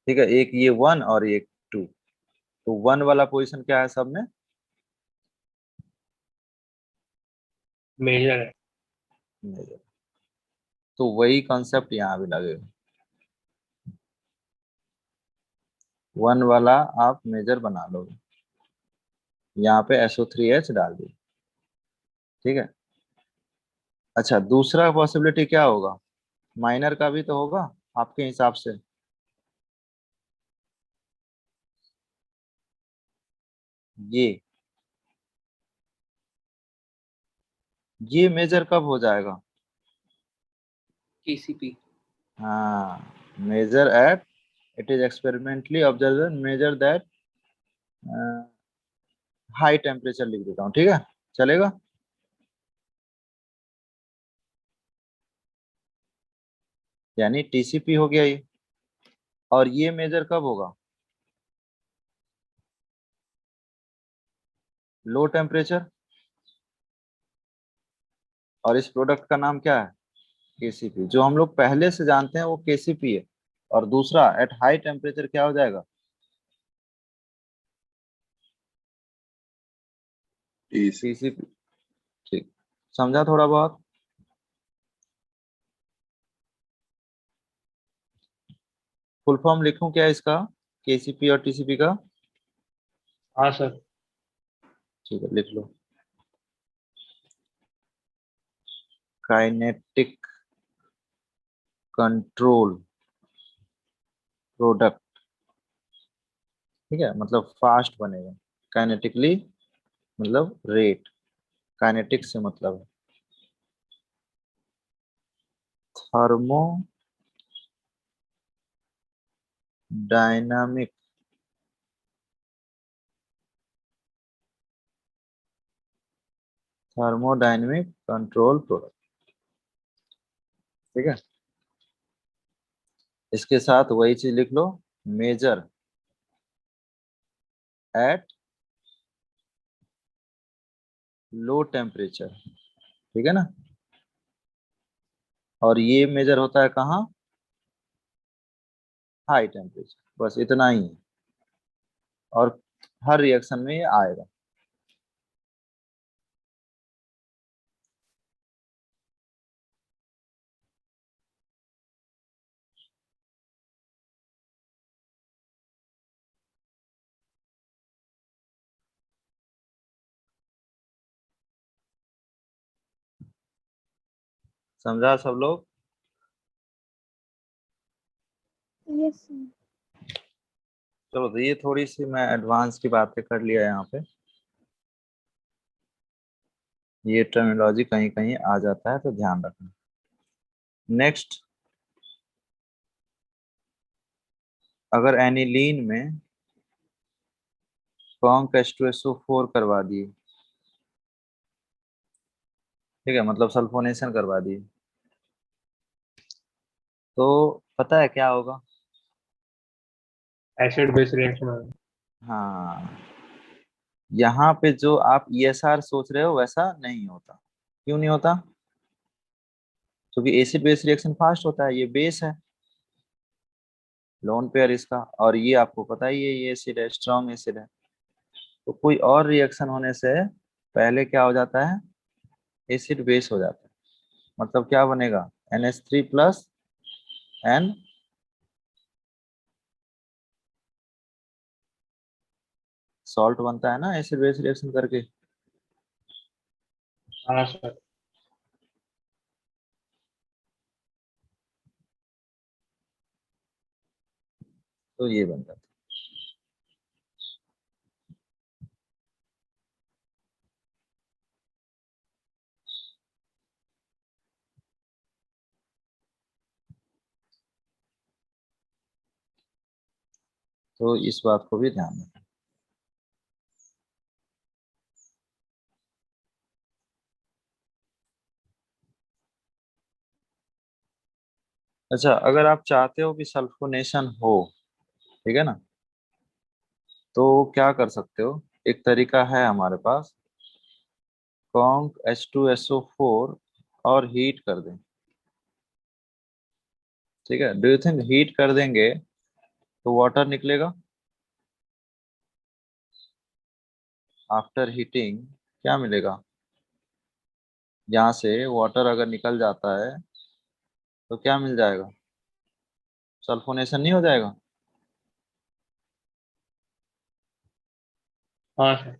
ठीक है, एक ये वन और एक टू। तो वन वाला पोजीशन क्या है सब में?
मेजर है।
मेजर। तो वही कॉन्सेप्ट यहाँ भी लगेगा। वन वाला आप मेजर बना लोगे, यहाँ पे SO3H डाल दिए, ठीक है। अच्छा, दूसरा पॉसिबिलिटी क्या होगा, माइनर का भी तो होगा आपके हिसाब से। ये मेजर कब हो जाएगा?
KCP।
हाँ, measure at, it is experimentally observe measure that high temperature लिख देता हूँ, ठीक है, चलेगा। यानी TCP हो गया ये। और ये मेजर कब होगा? Low temperature. और इस प्रोडक्ट का नाम क्या है? KCP। जो हम लोग पहले से जानते हैं वो KCP है। और दूसरा एट हाई टेम्परेचर क्या हो जाएगा?
TC।
TCP। ठीक, समझा थोड़ा बहुत? फुल फॉर्म लिखूं क्या इसका, KCP और TCP का?
हाँ सर।
ठीक है, लिख लो। काइनेटिक कंट्रोल प्रोडक्ट, ठीक है, मतलब फास्ट बनेगा। काइनेटिकली मतलब रेट, काइनेटिक से मतलब है thermo dynamic thermodynamic control product, ठीक है। इसके साथ वही चीज लिख लो, मेजर एट लो टेम्परेचर, ठीक है ना। और ये मेजर होता है कहाँ? High temperature. बस इतना ही है, और हर रिएक्शन में ये आएगा। समझा सब लोग?
यस।
चलो, तो ये थोड़ी सी मैं एडवांस की बातें कर लिया यहाँ पे। ये टर्मिनोलॉजी कहीं कहीं आ जाता है तो ध्यान रखना। नेक्स्ट, अगर एनिलीन में कॉन्क H2SO4 करवा दिए, ठीक है, मतलब सल्फोनेशन करवा दिए, तो पता है क्या होगा?
एसिड बेस रिएक्शन होगा।
हाँ, यहाँ पे जो आप ESR सोच रहे हो वैसा नहीं होता। क्यों नहीं होता? क्योंकि एसिड बेस रिएक्शन फास्ट होता है, ये बेस है, लोन पेयर इसका, और ये आपको पता ही है ये एसिड है, स्ट्रॉन्ग एसिड है। तो कोई और रिएक्शन होने से पहले क्या हो जाता है? एसिड बेस हो जाता है। मतलब क्या बनेगा? NH3 प्लस N, सॉल्ट बनता है ना एसिड बेस रिएक्शन करके।
हाँ सर।
तो ये बन जाता है। तो इस बात को भी ध्यान रखें। अच्छा, अगर आप चाहते हो कि सल्फोनेशन हो, ठीक है ना, तो क्या कर सकते हो? एक तरीका है हमारे पास, कॉन्क H2SO4 और हीट कर दें, ठीक है। डू यू थिंक हीट कर देंगे तो वाटर निकलेगा? आफ्टर हीटिंग क्या मिलेगा? यहाँ से वाटर अगर निकल जाता है तो क्या मिल जाएगा? सल्फोनेशन नहीं हो जाएगा?
हाँ सर।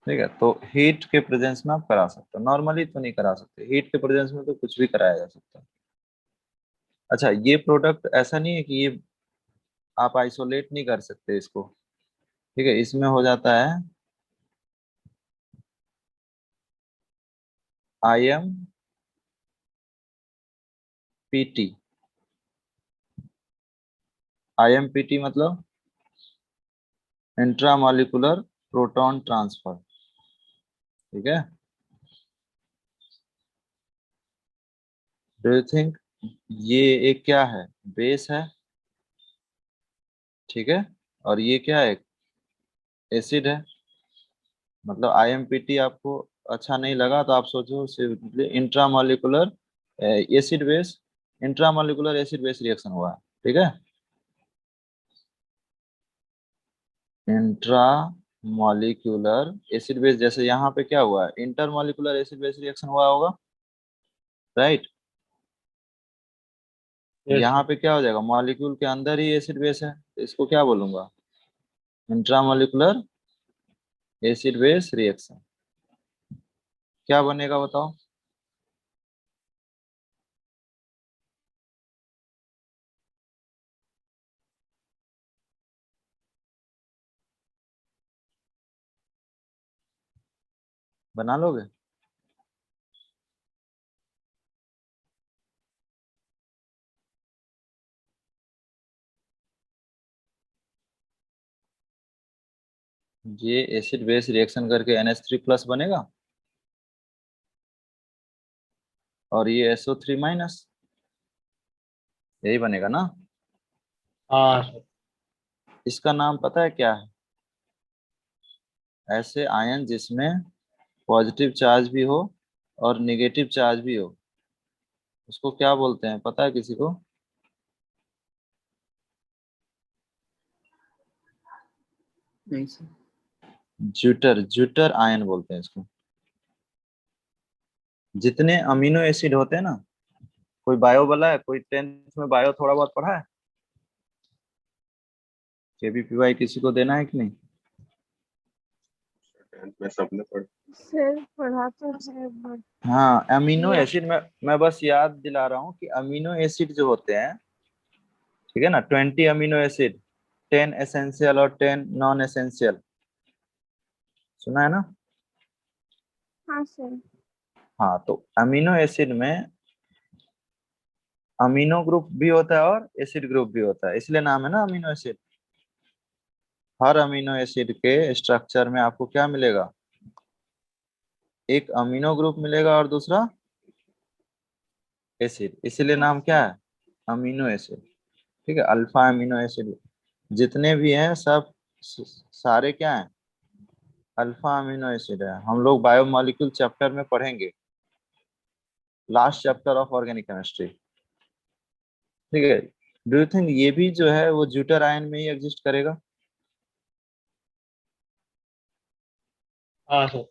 ठीक है, तो हीट के प्रेजेंस में आप करा सकते हो, नॉर्मली तो नहीं करा सकते, हीट के प्रेजेंस में तो कुछ भी कराया जा सकता है। अच्छा, ये प्रोडक्ट ऐसा नहीं है कि ये आप आइसोलेट नहीं कर सकते इसको, ठीक है, इसमें हो जाता है IMPT। IMPT मतलब इंट्रामॉलिक्यूलर प्रोटॉन ट्रांसफर, ठीक है। डू यू थिंक ये एक क्या है? बेस है, ठीक है, और ये क्या है? एसिड है। मतलब IMPT आपको अच्छा नहीं लगा तो आप सोचो simply intramolecular acid base, intramolecular acid base reaction हुआ है, ठीक है। इंट्रा मॉलिक्यूलर एसिड बेस, जैसे यहाँ पे क्या हुआ है? इंटरमॉलिक्यूलर एसिड बेस रिएक्शन हुआ होगा, राइट।
यस
यहाँ
सर।
पे क्या हो जाएगा? मॉलिक्यूल के अंदर ही एसिड बेस है, तो इसको क्या बोलूंगा? Intramolecular acid base reaction. क्या बनेगा बताओ? बना लोगे? ये एसिड बेस रिएक्शन करके NH3 प्लस बनेगा, और ये SO3 माइनस, यही बनेगा ना।
हाँ सर।
इसका नाम पता है क्या है? ऐसे आयन जिसमें पॉजिटिव चार्ज भी हो और नेगेटिव चार्ज भी हो, उसको क्या बोलते हैं, पता है किसी को?
नहीं सर।
ज्यूटर, ज्यूटर आयन बोलते हैं इसको। जितने अमीनो एसिड होते हैं ना, कोई बायो वाला है, कोई 10th में बायो थोड़ा बहुत पढ़ा है? KVPY किसी को देना है कि नहीं?
10th में सबने पढ़ा।
सर पढ़ा तो है बट
हाँ, अमीनो
या
एसिड में मैं बस याद दिला रहा हूँ कि अमीनो एसिड जो होते हैं, ठीक है ना, 20 अमीनो एसिड, 10 एसेंशियल और 10 नॉन एसेंशियल, सुना है ना?
हाँ सर।
हाँ, तो अमीनो एसिड में अमीनो ग्रुप भी होता है और एसिड ग्रुप भी होता है, इसलिए नाम है ना अमीनो एसिड। हर अमीनो एसिड के स्ट्रक्चर में आपको क्या मिलेगा? एक अमीनो ग्रुप मिलेगा और दूसरा एसिड, इसीलिए
हाँ
नाम क्या
सर।
है? Amino acid. ठीक है, अल्फा अमीनो एसिड जितने भी हैं सब सारे क्या हैं? अल्फा अमीनो एसिड है। हम लोग बायोमोलिक्यूल चैप्टर में पढ़ेंगे, last chapter of organic chemistry. ठीक है, डू यू थिंक ये भी जो है वो ज्यूटर आयन में ही एग्जिस्ट करेगा?
हाँ सर।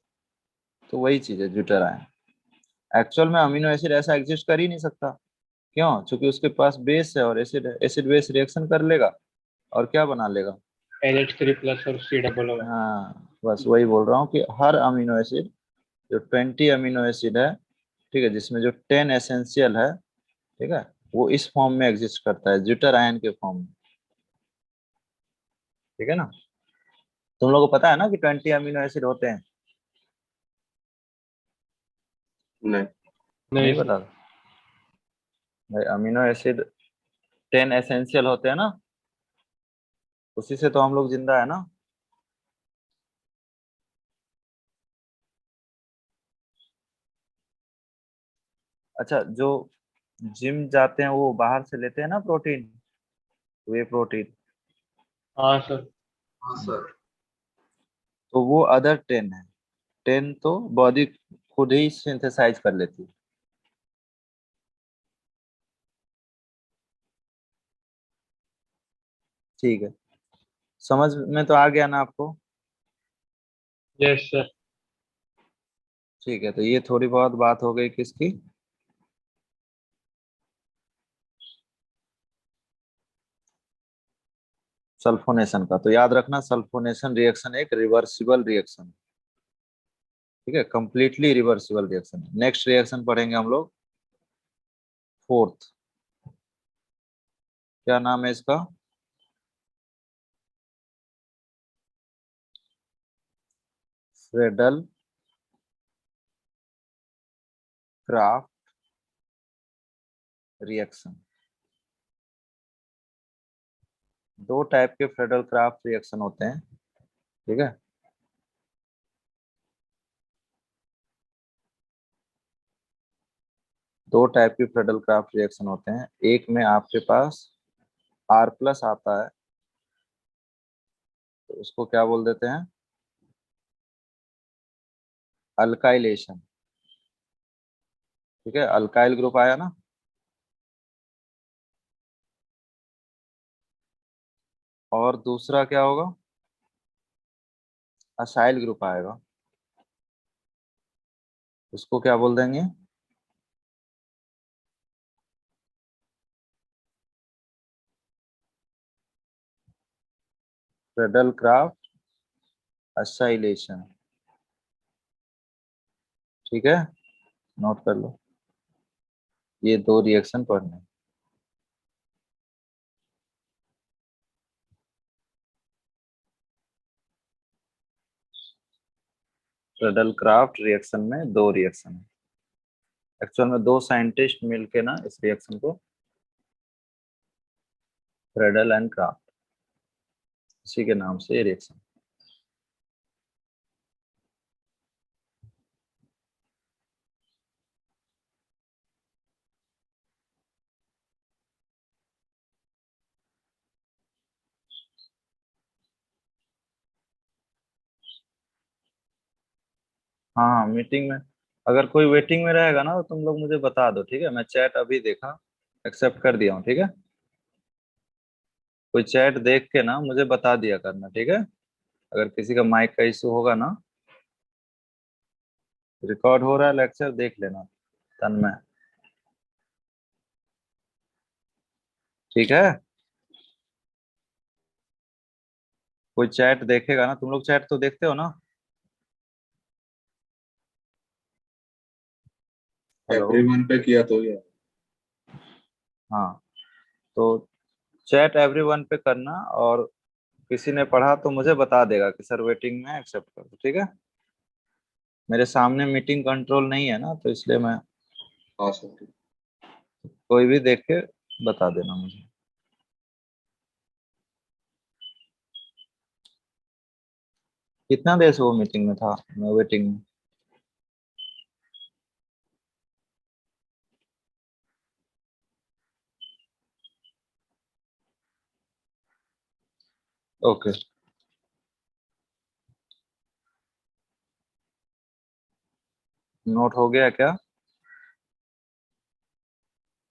तो वही चीज है ज्यूटर आयन। एक्चुअल में अमीनो एसिड ऐसा एग्जिस्ट कर ही नहीं सकता। क्यों? क्योंकि उसके पास बेस है और एसिड है, एसिड बेस रिएक्शन कर लेगा और क्या बना लेगा?
NH3+ और C होगा।
हाँ, बस वही बोल रहा हूँ कि हर अमीनो एसिड, जो 20 अमीनो एसिड है, ठीक है, जिसमें जो 10 एसेंशियल है, ठीक है, वो इस फॉर्म में एग्जिस्ट करता है, ज्यूटर आयन के फॉर्म में। ठीक है ना? तुम लोगों को पता है ना कि 20 अमीनो एसिड होते हैं?
नहीं।
नहीं
नहीं
सर।
पता? भाई अमीनो एसिड 10 एसेंशियल होते हैं ना, उसी से तो हम लोग जिंदा है ना। अच्छा, जो जिम जाते हैं वो बाहर से लेते हैं ना प्रोटीन, वे प्रोटीन,
हाँ सर।
हाँ सर।
तो वो अदर 10 है। 10 तो बॉडी खुद ही सिंथेसाइज कर लेती है। ठीक है, समझ में तो आ गया ना आपको?
Yes sir.
ठीक है, तो ये थोड़ी बहुत बात हो गई किसकी? सल्फोनेशन का। तो याद रखना, सल्फोनेशन रिएक्शन एक रिवर्सिबल रिएक्शन, ठीक है, completely reversible reaction. Next reaction पढ़ेंगे हम लोग, फोर्थ, क्या नाम है इसका? Friedel craft reaction. दो टाइप के फ्रेडल क्राफ्ट रिएक्शन होते हैं, ठीक है। दो टाइप के फ्रेडल क्राफ्ट रिएक्शन होते हैं, एक में आपके पास R प्लस आता है, तो उसको क्या बोल देते हैं? अल्काइलेशन। ठीक है, अल्काइल ग्रुप आया ना। और दूसरा क्या होगा? असाइल ग्रुप आएगा, उसको क्या बोल देंगे? Friedel craft acylation. ठीक है, नोट कर लो, ये दो रिएक्शन पढ़ने हैं। फ्रेडल क्राफ्ट रिएक्शन में दो रिएक्शन है। एक्चुअल में दो साइंटिस्ट मिलके ना इस रिएक्शन को फ्रेडल एंड क्राफ्ट, इसी के नाम से ये रिएक्शन। हाँ हाँ, मीटिंग में अगर कोई वेटिंग में रहेगा ना तो तुम लोग मुझे बता दो, ठीक है। मैं चैट अभी देखा, एक्सेप्ट कर दिया हूँ, ठीक है। कोई चैट देख के ना मुझे बता दिया करना, ठीक है। अगर किसी का माइक का इशू होगा ना, रिकॉर्ड हो रहा है लेक्चर, देख लेना तन्मय, ठीक है। कोई चैट देखेगा ना, तुम लोग चैट तो देखते हो ना? हेलो।
एवरीवन पे किया तो ये
हाँ, तो चैट एवरीवन पे करना, और किसी ने पढ़ा तो मुझे बता देगा कि सर वेटिंग में एक्सेप्ट कर दो, ठीक है। मेरे सामने मीटिंग कंट्रोल नहीं है ना, तो इसलिए मैं,
हाँ सर ठीक।
कोई भी देख के बता देना मुझे। कितना देर से वो मीटिंग में था, मैं वेटिंग में? ओके। नोट हो गया क्या?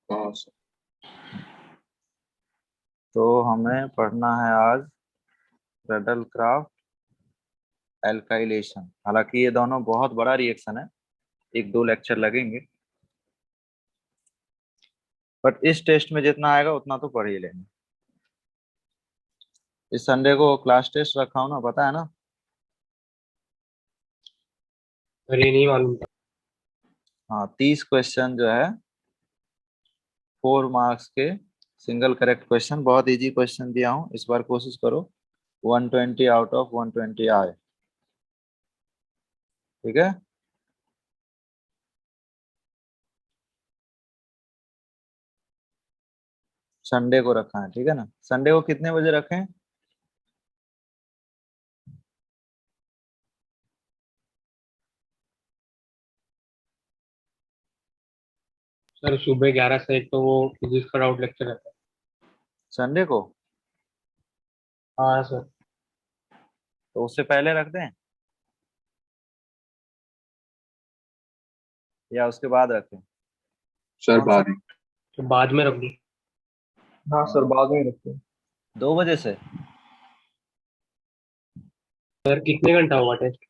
हाँ सर।
तो हमें पढ़ना है आज रडल क्राफ्ट एल्काइलेशन। हालांकि ये दोनों बहुत बड़ा रिएक्शन है, एक दो लेक्चर लगेंगे, बट इस टेस्ट में जितना आएगा उतना तो पढ़ ही लेंगे। इस संडे को क्लास टेस्ट रखा हूँ ना, पता है ना?
अरे नहीं मालूम था।
हाँ, 30 क्वेश्चन जो है, 4 मार्क्स के, सिंगल करेक्ट क्वेश्चन, बहुत इजी क्वेश्चन दिया हूँ, इस बार कोशिश करो 120 आउट ऑफ 120 आए, ठीक है। संडे को रखा है, ठीक है ना? संडे को कितने बजे रखें?
सर सुबह 11 से 1 तो वो फिजिक्स का डाउट लेक्चर रहता है।
संडे को?
हाँ सर।
तो उससे पहले रख दें या उसके बाद रखें?
सर
कौन सा?
बाद में।
तो बाद में रख दो।
हाँ सर, बाद में ही रखते हैं।
2 बजे से?
सर कितने घंटा होगा टेस्ट?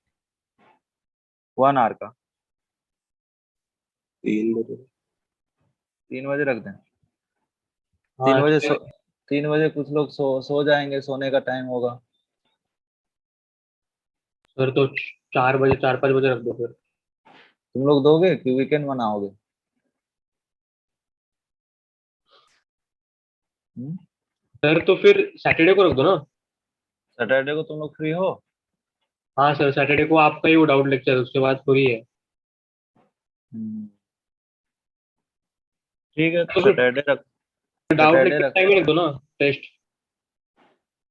1 आवर का।
3 बजे।
3 बजे रख दें? तीन
हाँ
बजे
सर।
3 बजे कुछ लोग सो जाएंगे, सोने का टाइम होगा।
सर तो 4 बजे 4-5 बजे रख दो फिर।
तुम लोग दोगे कि वीकेंड मनाओगे?
सर तो फिर सैटरडे को रख दो ना।
सैटरडे को तुम लोग फ्री हो?
हाँ सर, सैटरडे को आपका ही वो डाउट लेक्चर है, उसके बाद फ्री है।
हम्म, ठीक है, तो
तो फिर
सैटरडे रख।
डाउट
सैटरडे
लेक्चर
रख,
टाइम में रख दो ना टेस्ट।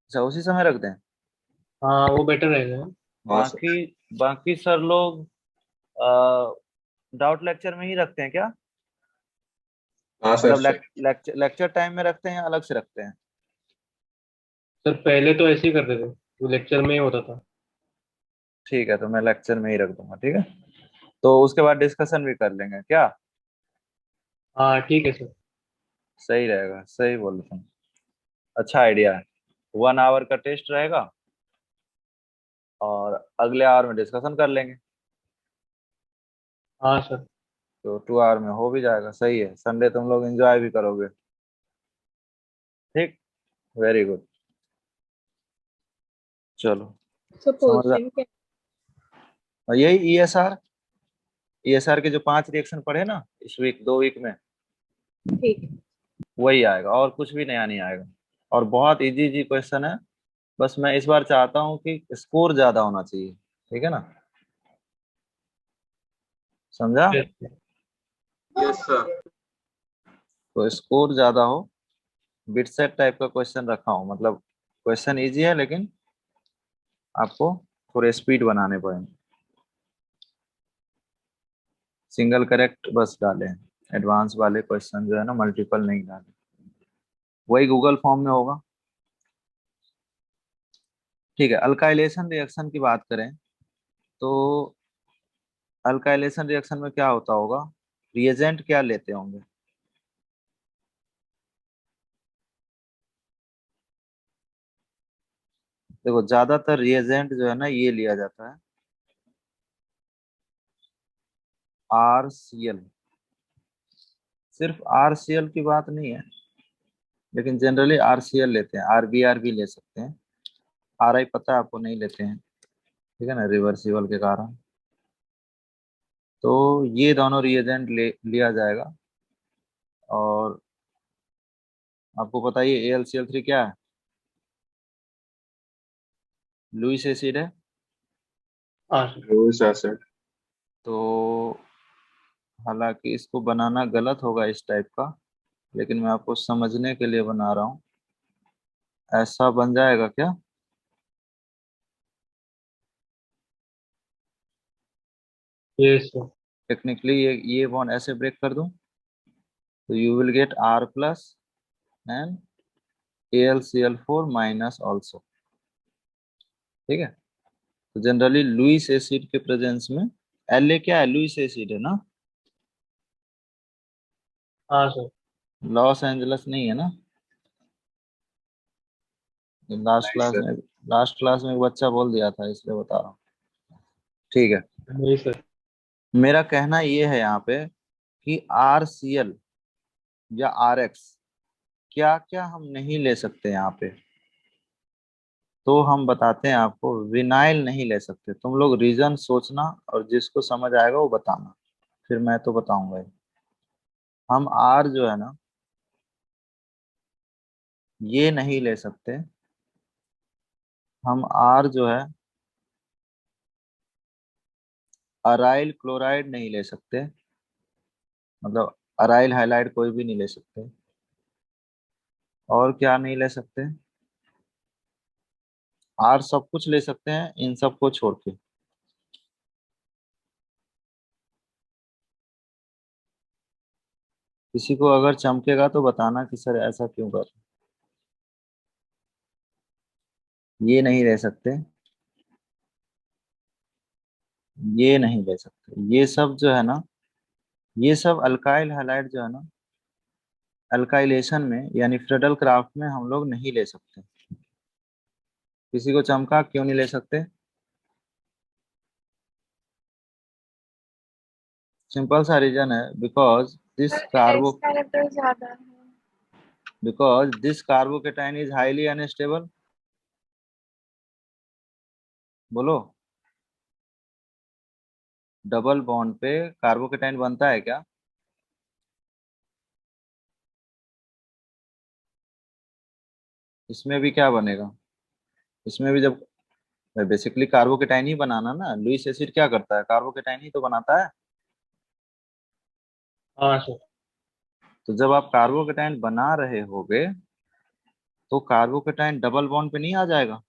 अच्छा उसी समय रख दें।
हाँ वो बेटर रहेगा।
हाँ सर।
बाकी बाकी सर लोग डाउट लेक्चर में ही रखते हैं क्या?
हाँ सर
मतलब
सर।
लेक्चर टाइम में रखते हैं या अलग से रखते हैं?
सर पहले तो ऐसे ही करते थे, वो लेक्चर में ही होता था।
ठीक है, तो मैं लेक्चर में ही रख दूंगा, ठीक है। तो उसके बाद डिस्कशन भी कर लेंगे क्या?
हाँ ठीक है सर।
सही रहेगा, सही बोल तुम, अच्छा आइडिया है। 1 आवर का टेस्ट रहेगा, और अगले आवर में डिस्कशन कर लेंगे,
हाँ सर।
तो 2 आवर में हो भी जाएगा। सही है, संडे तुम लोग एंजॉय भी करोगे, ठीक। Very good. चलो,
So
समझ
question क्या?
और यही ईएसआर के जो 5 रिएक्शन पढ़े ना इस वीक, 2 वीक में,
ठीक है।
वही आएगा, और कुछ भी नया नहीं आएगा। और बहुत इजी इजी क्वेश्चन है, बस मैं इस बार चाहता हूँ कि स्कोर ज्यादा होना चाहिए, ठीक है ना? समझा?
Yes sir.
तो स्कोर ज्यादा हो, बिट सेट टाइप का क्वेश्चन रखा हूँ, मतलब क्वेश्चन इजी है लेकिन आपको थोड़े स्पीड बनाने पड़ेंगे। सिंगल करेक्ट बस डाले हैं, एडवांस वाले क्वेश्चन जो है ना मल्टीपल नहीं डाले। वही गूगल फॉर्म में होगा, ठीक है। अल्काइलेशन रिएक्शन की बात करें तो अल्काइलेशन रिएक्शन में क्या होता होगा, रिएजेंट क्या लेते होंगे? देखो ज्यादातर रिएजेंट जो है ना ये लिया जाता है, RCl। सिर्फ RCl की बात नहीं है, लेकिन जनरली RCl लेते हैं, RBr भी ले सकते हैं। RI पता है आपको नहीं लेते हैं, ठीक है ना, रिवर्सिबल के कारण। तो ये दोनों रिएजेंट लिया जाएगा। और आपको पता ही है AlCl3 क्या है? लुईस एसिड है।
हाँ सर।
Lewis acid.
तो हालांकि इसको बनाना गलत होगा इस टाइप का, लेकिन मैं आपको समझने के लिए बना रहा हूँ। ऐसा बन जाएगा क्या?
ये सर।
टेक्निकली ये बॉन्ड ऐसे ब्रेक कर दूं तो you will get R plus and AlCl4 minus also. ठीक है। तो जनरली लुईस एसिड के प्रेजेंस में La क्या है? लुईस एसिड है ना?
हाँ सर।
लॉस एंजलस नहीं है ना? लास्ट
नहीं
क्लास
सर।
में लास्ट क्लास में एक बच्चा बोल दिया था, इसलिए बता रहा हूँ। ठीक है।
नहीं सर।
मेरा कहना ये है यहाँ पे कि RCl या RX क्या क्या हम नहीं ले सकते यहाँ पे, तो हम बताते हैं आपको। विनाइल नहीं ले सकते। तुम लोग रीजन सोचना और जिसको समझ आएगा वो बताना, फिर मैं तो बताऊंगा ही। हम R जो है ना, ये नहीं ले सकते। हम R जो है अराइल क्लोराइड नहीं ले सकते, मतलब अराइल हाइलाइड कोई भी नहीं ले सकते। और क्या नहीं ले सकते? R सब कुछ ले सकते हैं इन सब को छोड़ के। किसी को अगर चमकेगा तो बताना कि सर ऐसा क्यों कर। ये नहीं ले सकते, ये नहीं ले सकते। ये सब जो है ना, ये सब अल्काइल हैलाइड जो है ना, अल्काइलेशन में यानी फ्रेडल क्राफ्ट में हम लोग नहीं ले सकते। किसी को चमका क्यों नहीं ले सकते? सिंपल सा रीजन है,
कैरेक्टर ज्यादा है।
Because this carbocation is highly unstable. बोलो, डबल बॉन्ड पे कार्बोकेटाइन बनता है क्या? इसमें भी क्या बनेगा? इसमें भी जब बेसिकली कार्बोकेटाइन ही बनाना ना, लुईस एसिड क्या करता है? कार्बोकेटाइन ही तो बनाता है।
हाँ सर।
तो जब आप कार्बोकेटाइन बना रहे होगे तो कार्बोकेटाइन डबल बॉन्ड पे नहीं आ जाएगा,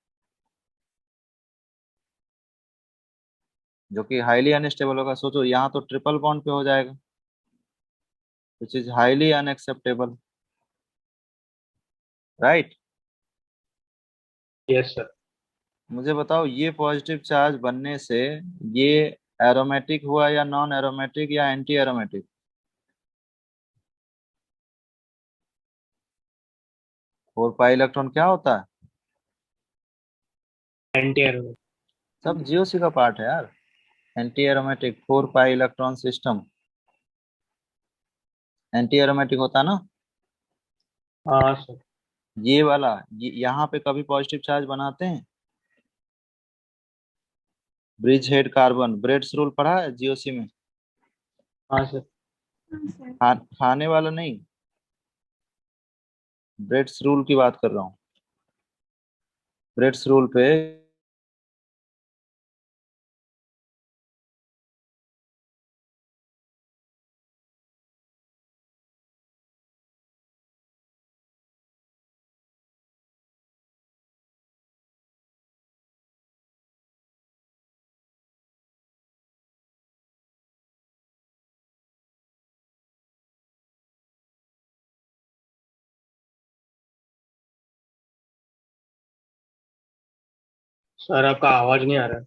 जो कि हाईली अनस्टेबल होगा। सोचो, यहाँ तो ट्रिपल बॉन्ड पे हो जाएगा, which is highly unacceptable, right?
Yes sir.
मुझे बताओ, ये पॉजिटिव चार्ज बनने से ये एरोमेटिक हुआ या नॉन एरोमेटिक या एंटी एरोमेटिक? 4 पाई इलेक्ट्रॉन क्या होता है?
Anti aromatic.
सब जीओसी का पार्ट है यार। Anti aromatic 4 pi electron system anti aromatic होता ना।
हाँ सर।
ये वाला यहाँ पे कभी पॉजिटिव चार्ज बनाते हैं? Bridge head carbon, Bredt's rule पढ़ा है जीओसी में?
हाँ सर।
हाँ सर।
खाने वाला नहीं, ब्रेड्स रूल की बात कर रहा हूँ। ब्रेड्स रूल पे
सर आपका आवाज नहीं आ रहा है।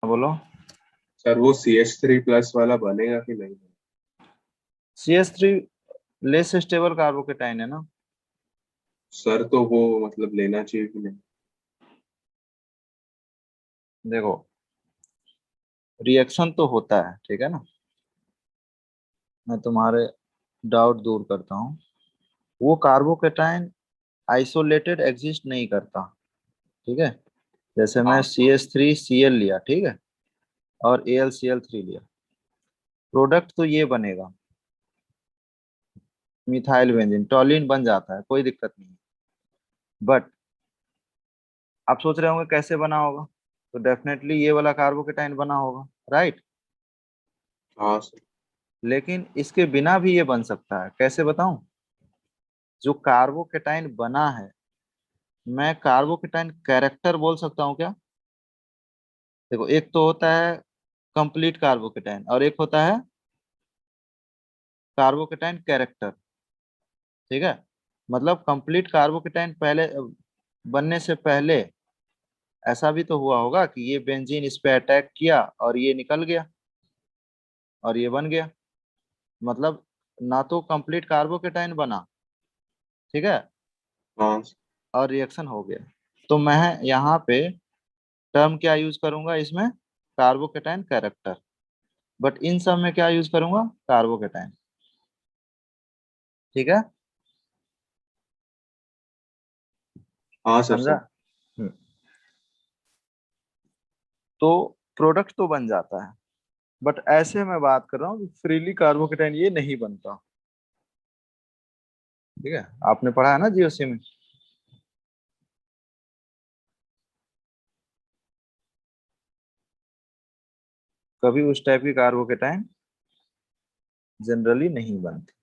बोलो।
सर वो CH3+ वाला बनेगा कि नहीं?
CH3 लेस स्टेबल कार्बोकेटाइन है ना।
सर तो वो मतलब लेना चाहिए कि नहीं?
देखो रिएक्शन तो होता है, ठीक है ना, मैं तुम्हारे डाउट दूर करता हूँ। वो कार्बोकेटाइन आइसोलेटेड एग्जिस्ट नहीं करता, ठीक है। जैसे मैं
हाँ
CH3Cl लिया, ठीक है, और AlCl3 लिया, प्रोडक्ट तो ये बनेगा, मिथाइल बेंजीन टॉलिन बन जाता है, कोई दिक्कत नहीं है। बट आप सोच रहे होंगे कैसे बना होगा, तो डेफिनेटली ये वाला कार्बोकेटाइन बना होगा, राइट।
हाँ सर।
लेकिन इसके बिना भी ये बन सकता है, कैसे बताऊं। जो कार्बोकेटाइन बना है, मैं कार्बोकेटाइन कैरेक्टर बोल सकता हूँ क्या। देखो एक तो होता है कंप्लीट कार्बोकेटाइन और एक होता है कार्बोकेटाइन कैरेक्टर, ठीक है। मतलब कंप्लीट कार्बोकेटाइन पहले बनने से पहले ऐसा भी तो हुआ होगा कि ये बेंजीन इस पे अटैक किया और ये निकल गया और ये बन गया। मतलब ना तो कंप्लीट कार्बोकेटाइन बना, ठीक है,
हाँ
और रिएक्शन हो गया। तो मैं यहाँ पे टर्म क्या यूज करूंगा इसमें, कार्बोकेटाइन कैरेक्टर। बट इन सब में क्या यूज करूंगा, कार्बोकेटाइन, ठीक है,
हाँ सर
समझा।
सर।
हम्म। तो प्रोडक्ट तो बन जाता है, बट ऐसे मैं बात कर रहा हूँ फ्रीली कार्बोकेटाइन ये नहीं बनता, ठीक है। आपने पढ़ा है ना जीओसी में। कभी उस टाइप की कार्बोकेटाइन जनरली नहीं बनती।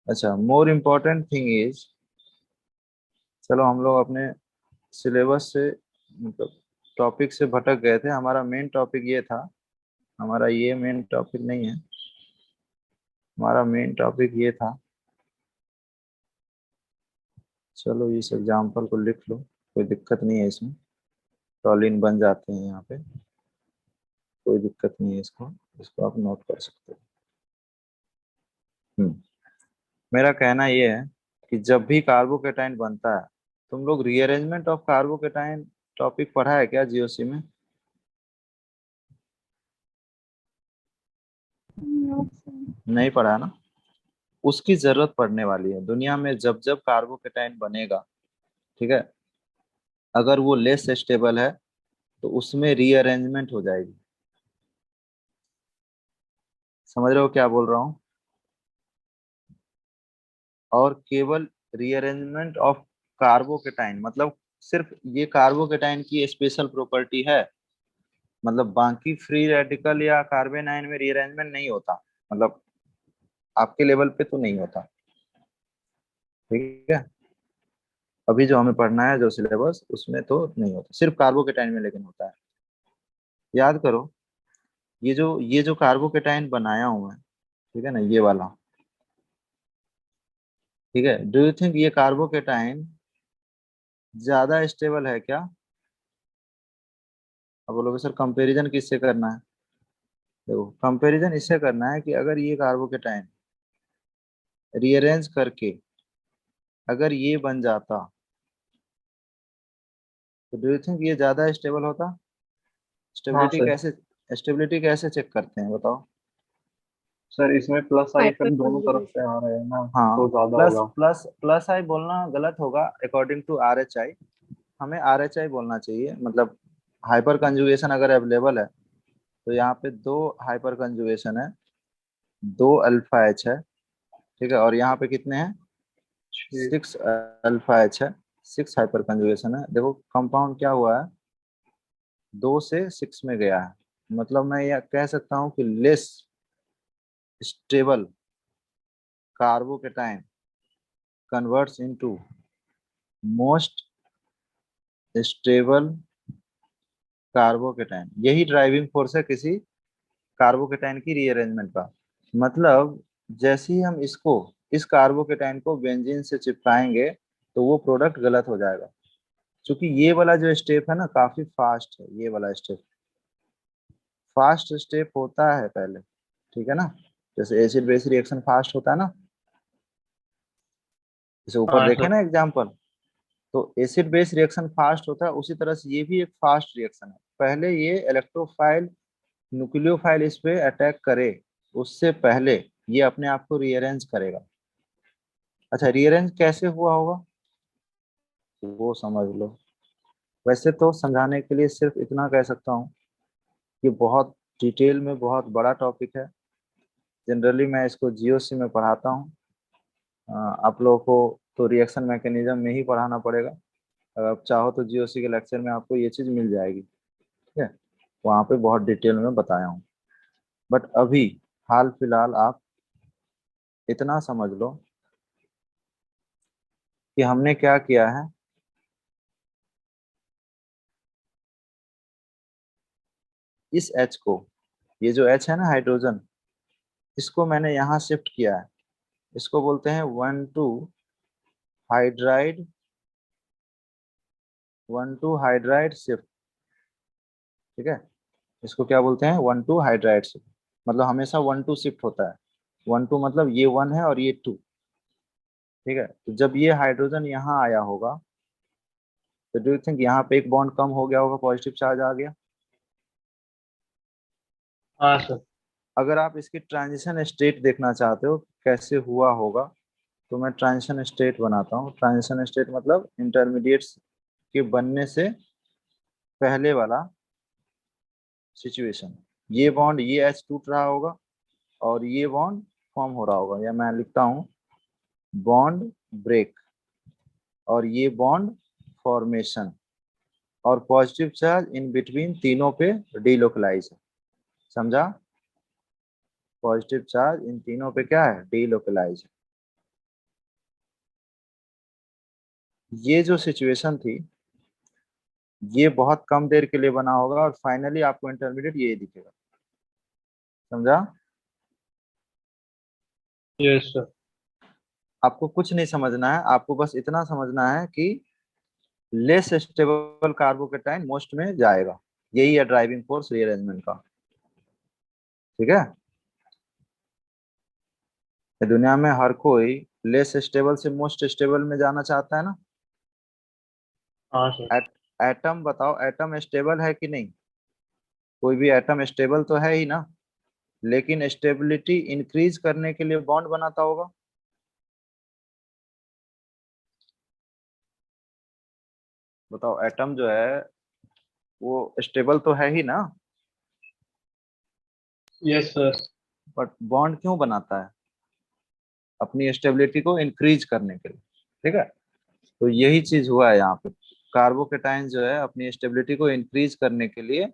अच्छा, मोर इम्पोर्टेंट थिंग इज, चलो हम लोग अपने सिलेबस से मतलब टॉपिक से भटक गए थे। हमारा मेन टॉपिक ये था, हमारा ये मेन टॉपिक नहीं है, हमारा मेन टॉपिक ये था। चलो इस एग्जाम्पल को लिख लो, कोई दिक्कत नहीं है इसमें, टॉलिन बन जाते हैं यहाँ पे, कोई दिक्कत नहीं है इसको, इसको आप नोट कर सकते हो। हम्म। मेरा कहना ये है कि जब भी कार्बोकेटाइन बनता है, तुम लोग रीअरेंजमेंट ऑफ कार्बोकेटाइन टॉपिक पढ़ा है क्या जीओसी में।
No sir.
नहीं पढ़ा है ना। उसकी जरूरत पड़ने वाली है दुनिया में, जब जब कार्बोकेटाइन बनेगा, ठीक है, अगर वो लेस स्टेबल है तो उसमें रीअरेंजमेंट हो जाएगी। समझ रहे हो क्या बोल रहा हूँ। और केवल रीअरेंजमेंट ऑफ कार्बोकेटाइन, मतलब सिर्फ ये कार्बोकेटाइन की स्पेशल प्रॉपर्टी है, मतलब बाकी फ्री रेडिकल या कार्बन आयन में रीअरेंजमेंट नहीं होता, मतलब आपके लेवल पे तो नहीं होता, ठीक है। अभी जो हमें पढ़ना है जो सिलेबस, उसमें तो नहीं होता, सिर्फ कार्बोकेटाइन में लेकिन होता है। याद करो, ये जो कार्बोकेटाइन बनाया हुआ है, ठीक है ना, ये वाला, ठीक है। डू यू थिंक ये कार्बोकेटाइन ज्यादा स्टेबल है क्या। अब बोलोगे सर कंपैरिजन किससे करना है। देखो कंपैरिजन इससे करना है कि अगर ये कार्बोकेटाइन रीअरेंज करके अगर ये बन जाता, तो डू यू थिंक ये ज्यादा स्टेबल होता।
हाँ
स्टेबिलिटी
सर।
कैसे, स्टेबिलिटी कैसे चेक करते हैं बताओ।
सर इसमें प्लस आई
हाइपर
इफेक्ट दोनों तरफ
कंजुगेशन।
से आ रहे हैं ना,
हाँ,
तो ज्यादा
प्लस
होगा।
प्लस प्लस आई बोलना गलत होगा अकॉर्डिंग टू RHI। हमें RHI बोलना चाहिए, मतलब हाइपर कंजुगेशन अगर अवेलेबल है तो यहाँ पे दो हाइपर कंजुगेशन है, दो अल्फा एच है, ठीक है, और यहाँ पे कितने हैं,
ठीक।
6 अल्फा एच है, 6 हाइपर कंजुगेशन है। देखो कंपाउंड क्या हुआ है, 2 से 6 में गया है। मतलब मैं यह कह सकता हूँ कि less stable carbocation converts into most stable carbocation. यही ड्राइविंग फोर्स है किसी कार्बोकेटाइन की रीअरेंजमेंट का। मतलब जैसे ही हम इसको, इस कार्बोकेटाइन को बेंजीन से चिपकाएंगे तो वो प्रोडक्ट गलत हो जाएगा, क्योंकि ये वाला जो स्टेप है ना काफी फास्ट है, ये वाला स्टेप फास्ट स्टेप होता है पहले, ठीक है ना। जैसे एसिड बेस रिएक्शन फास्ट होता है ना, जैसे ऊपर
हाँ
देखे
सर।
ना एग्जाम्पल, तो एसिड बेस रिएक्शन फास्ट होता है, उसी तरह से ये भी एक फास्ट रिएक्शन है। पहले ये इलेक्ट्रोफाइल न्यूक्लियोफाइल इस पे अटैक करे, उससे पहले ये अपने आप को रीअरेंज करेगा। अच्छा, रीअरेंज कैसे हुआ होगा वो समझ लो। वैसे तो समझाने के लिए सिर्फ इतना कह सकता हूँ कि बहुत डिटेल में बहुत बड़ा टॉपिक है। जनरली मैं इसको जीओसी में पढ़ाता हूँ। आप लोगों को तो रिएक्शन मैकेनिज्म में ही पढ़ाना पड़ेगा। अगर आप चाहो तो जीओसी के लेक्चर में आपको ये चीज़ मिल जाएगी, ठीक है। वहाँ पे बहुत डिटेल में बताया हूँ। बट अभी हाल फिलहाल आप इतना समझ लो कि हमने क्या किया है। इस H को, ये जो H है ना हाइड्रोजन, इसको मैंने यहाँ शिफ्ट किया है। इसको बोलते हैं 1,2 हाइड्राइड, 1,2 हाइड्राइड शिफ्ट, ठीक है। इसको क्या बोलते हैं, 1,2 हाइड्राइड शिफ्ट। मतलब हमेशा 1,2 शिफ्ट होता है। 1,2 मतलब ये 1 है और ये 2, ठीक है। तो जब ये हाइड्रोजन यहाँ आया होगा तो डू यू थिंक यहाँ पे एक बॉन्ड कम हो गया होगा, पॉजिटिव चार्ज आ गया।
हाँ सर।
अगर आप इसकी ट्रांजिशन स्टेट देखना चाहते हो कैसे हुआ होगा, तो मैं ट्रांजिशन स्टेट बनाता हूँ। ट्रांजिशन स्टेट मतलब इंटरमीडिएट्स के बनने से पहले वाला सिचुएशन। ये बॉन्ड ये एच टूट रहा होगा और ये बॉन्ड फॉर्म हो रहा होगा, या मैं लिखता हूँ बॉन्ड ब्रेक और ये बॉन्ड फॉर्मेशन, और पॉजिटिव चार्ज इन बिटवीन तीनों पे डीलोकलाइज है। समझा, पॉजिटिव चार्ज इन तीनों पे क्या है, डीलोकलाइज है। ये जो सिचुएशन थी ये बहुत कम देर के लिए बना होगा और फाइनली आपको इंटरमीडिएट ये दिखेगा। समझा,
यस सर।
आपको कुछ नहीं समझना है, आपको बस इतना समझना है कि लेस स्टेबल कार्बोकेटाइन मोस्ट में जाएगा। यही है ड्राइविंग फोर्स रीअरेंजमेंट का, ठीक है। ये दुनिया में हर कोई लेस स्टेबल से मोस्ट स्टेबल में जाना चाहता है ना।
हाँ सर।
एटम बताओ, एटम स्टेबल है कि नहीं, कोई भी एटम स्टेबल तो है ही ना, लेकिन स्टेबिलिटी इंक्रीज करने के लिए बॉन्ड बनाता होगा। बताओ, एटम जो है वो स्टेबल तो है ही ना,
यस सर।
बट बॉन्ड क्यों बनाता है, अपनी स्टेबिलिटी को इंक्रीज करने के लिए, ठीक है। तो यही चीज हुआ है यहाँ पे। कार्बोकेटाइन जो है अपनी स्टेबिलिटी को इंक्रीज करने के लिए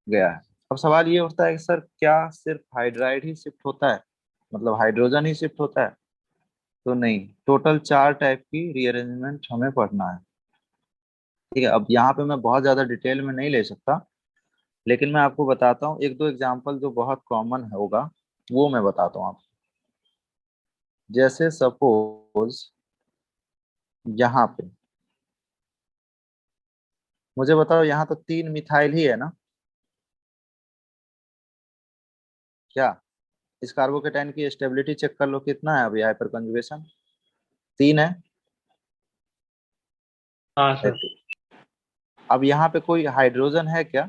गया है। अब सवाल ये उठता है कि सर क्या सिर्फ हाइड्राइड ही शिफ्ट होता है, मतलब हाइड्रोजन ही शिफ्ट होता है। तो नहीं, टोटल 4 टाइप की रीअरेंजमेंट हमें पढ़ना है, ठीक है। अब यहाँ पे मैं बहुत ज्यादा डिटेल में नहीं ले सकता, लेकिन मैं आपको बताता हूँ एक दो एग्जांपल जो बहुत कॉमन होगा, वो मैं बताता हूँ आपको। जैसे सपोज यहाँ पे मुझे बताओ, यहाँ तो 3 मिथाइल ही है ना, क्या इस कार्बोकेटाइन की स्टेबिलिटी चेक कर लो कितना है अभी हाइपर कंजुगेशन, 3 है।
हाँ सर।
अब यहाँ पे कोई हाइड्रोजन है क्या,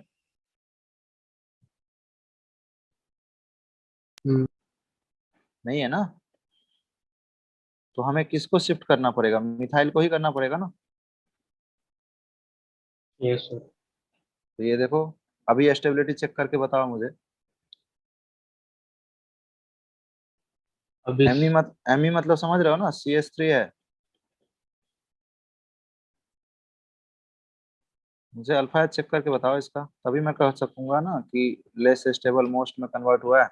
हम्म।
नहीं है ना। तो हमें किसको शिफ्ट करना पड़ेगा, मिथाइल को ही करना पड़ेगा ना।
Yes sir.
तो ये देखो, अभी स्टेबिलिटी चेक करके बताओ मुझे।
अभी
एमी मतलब समझ रहे हो ना, CH3 है। मुझे अल्फा चेक करके बताओ इसका, तभी मैं कह सकूंगा ना कि लेस स्टेबल मोस्ट में कन्वर्ट हुआ है।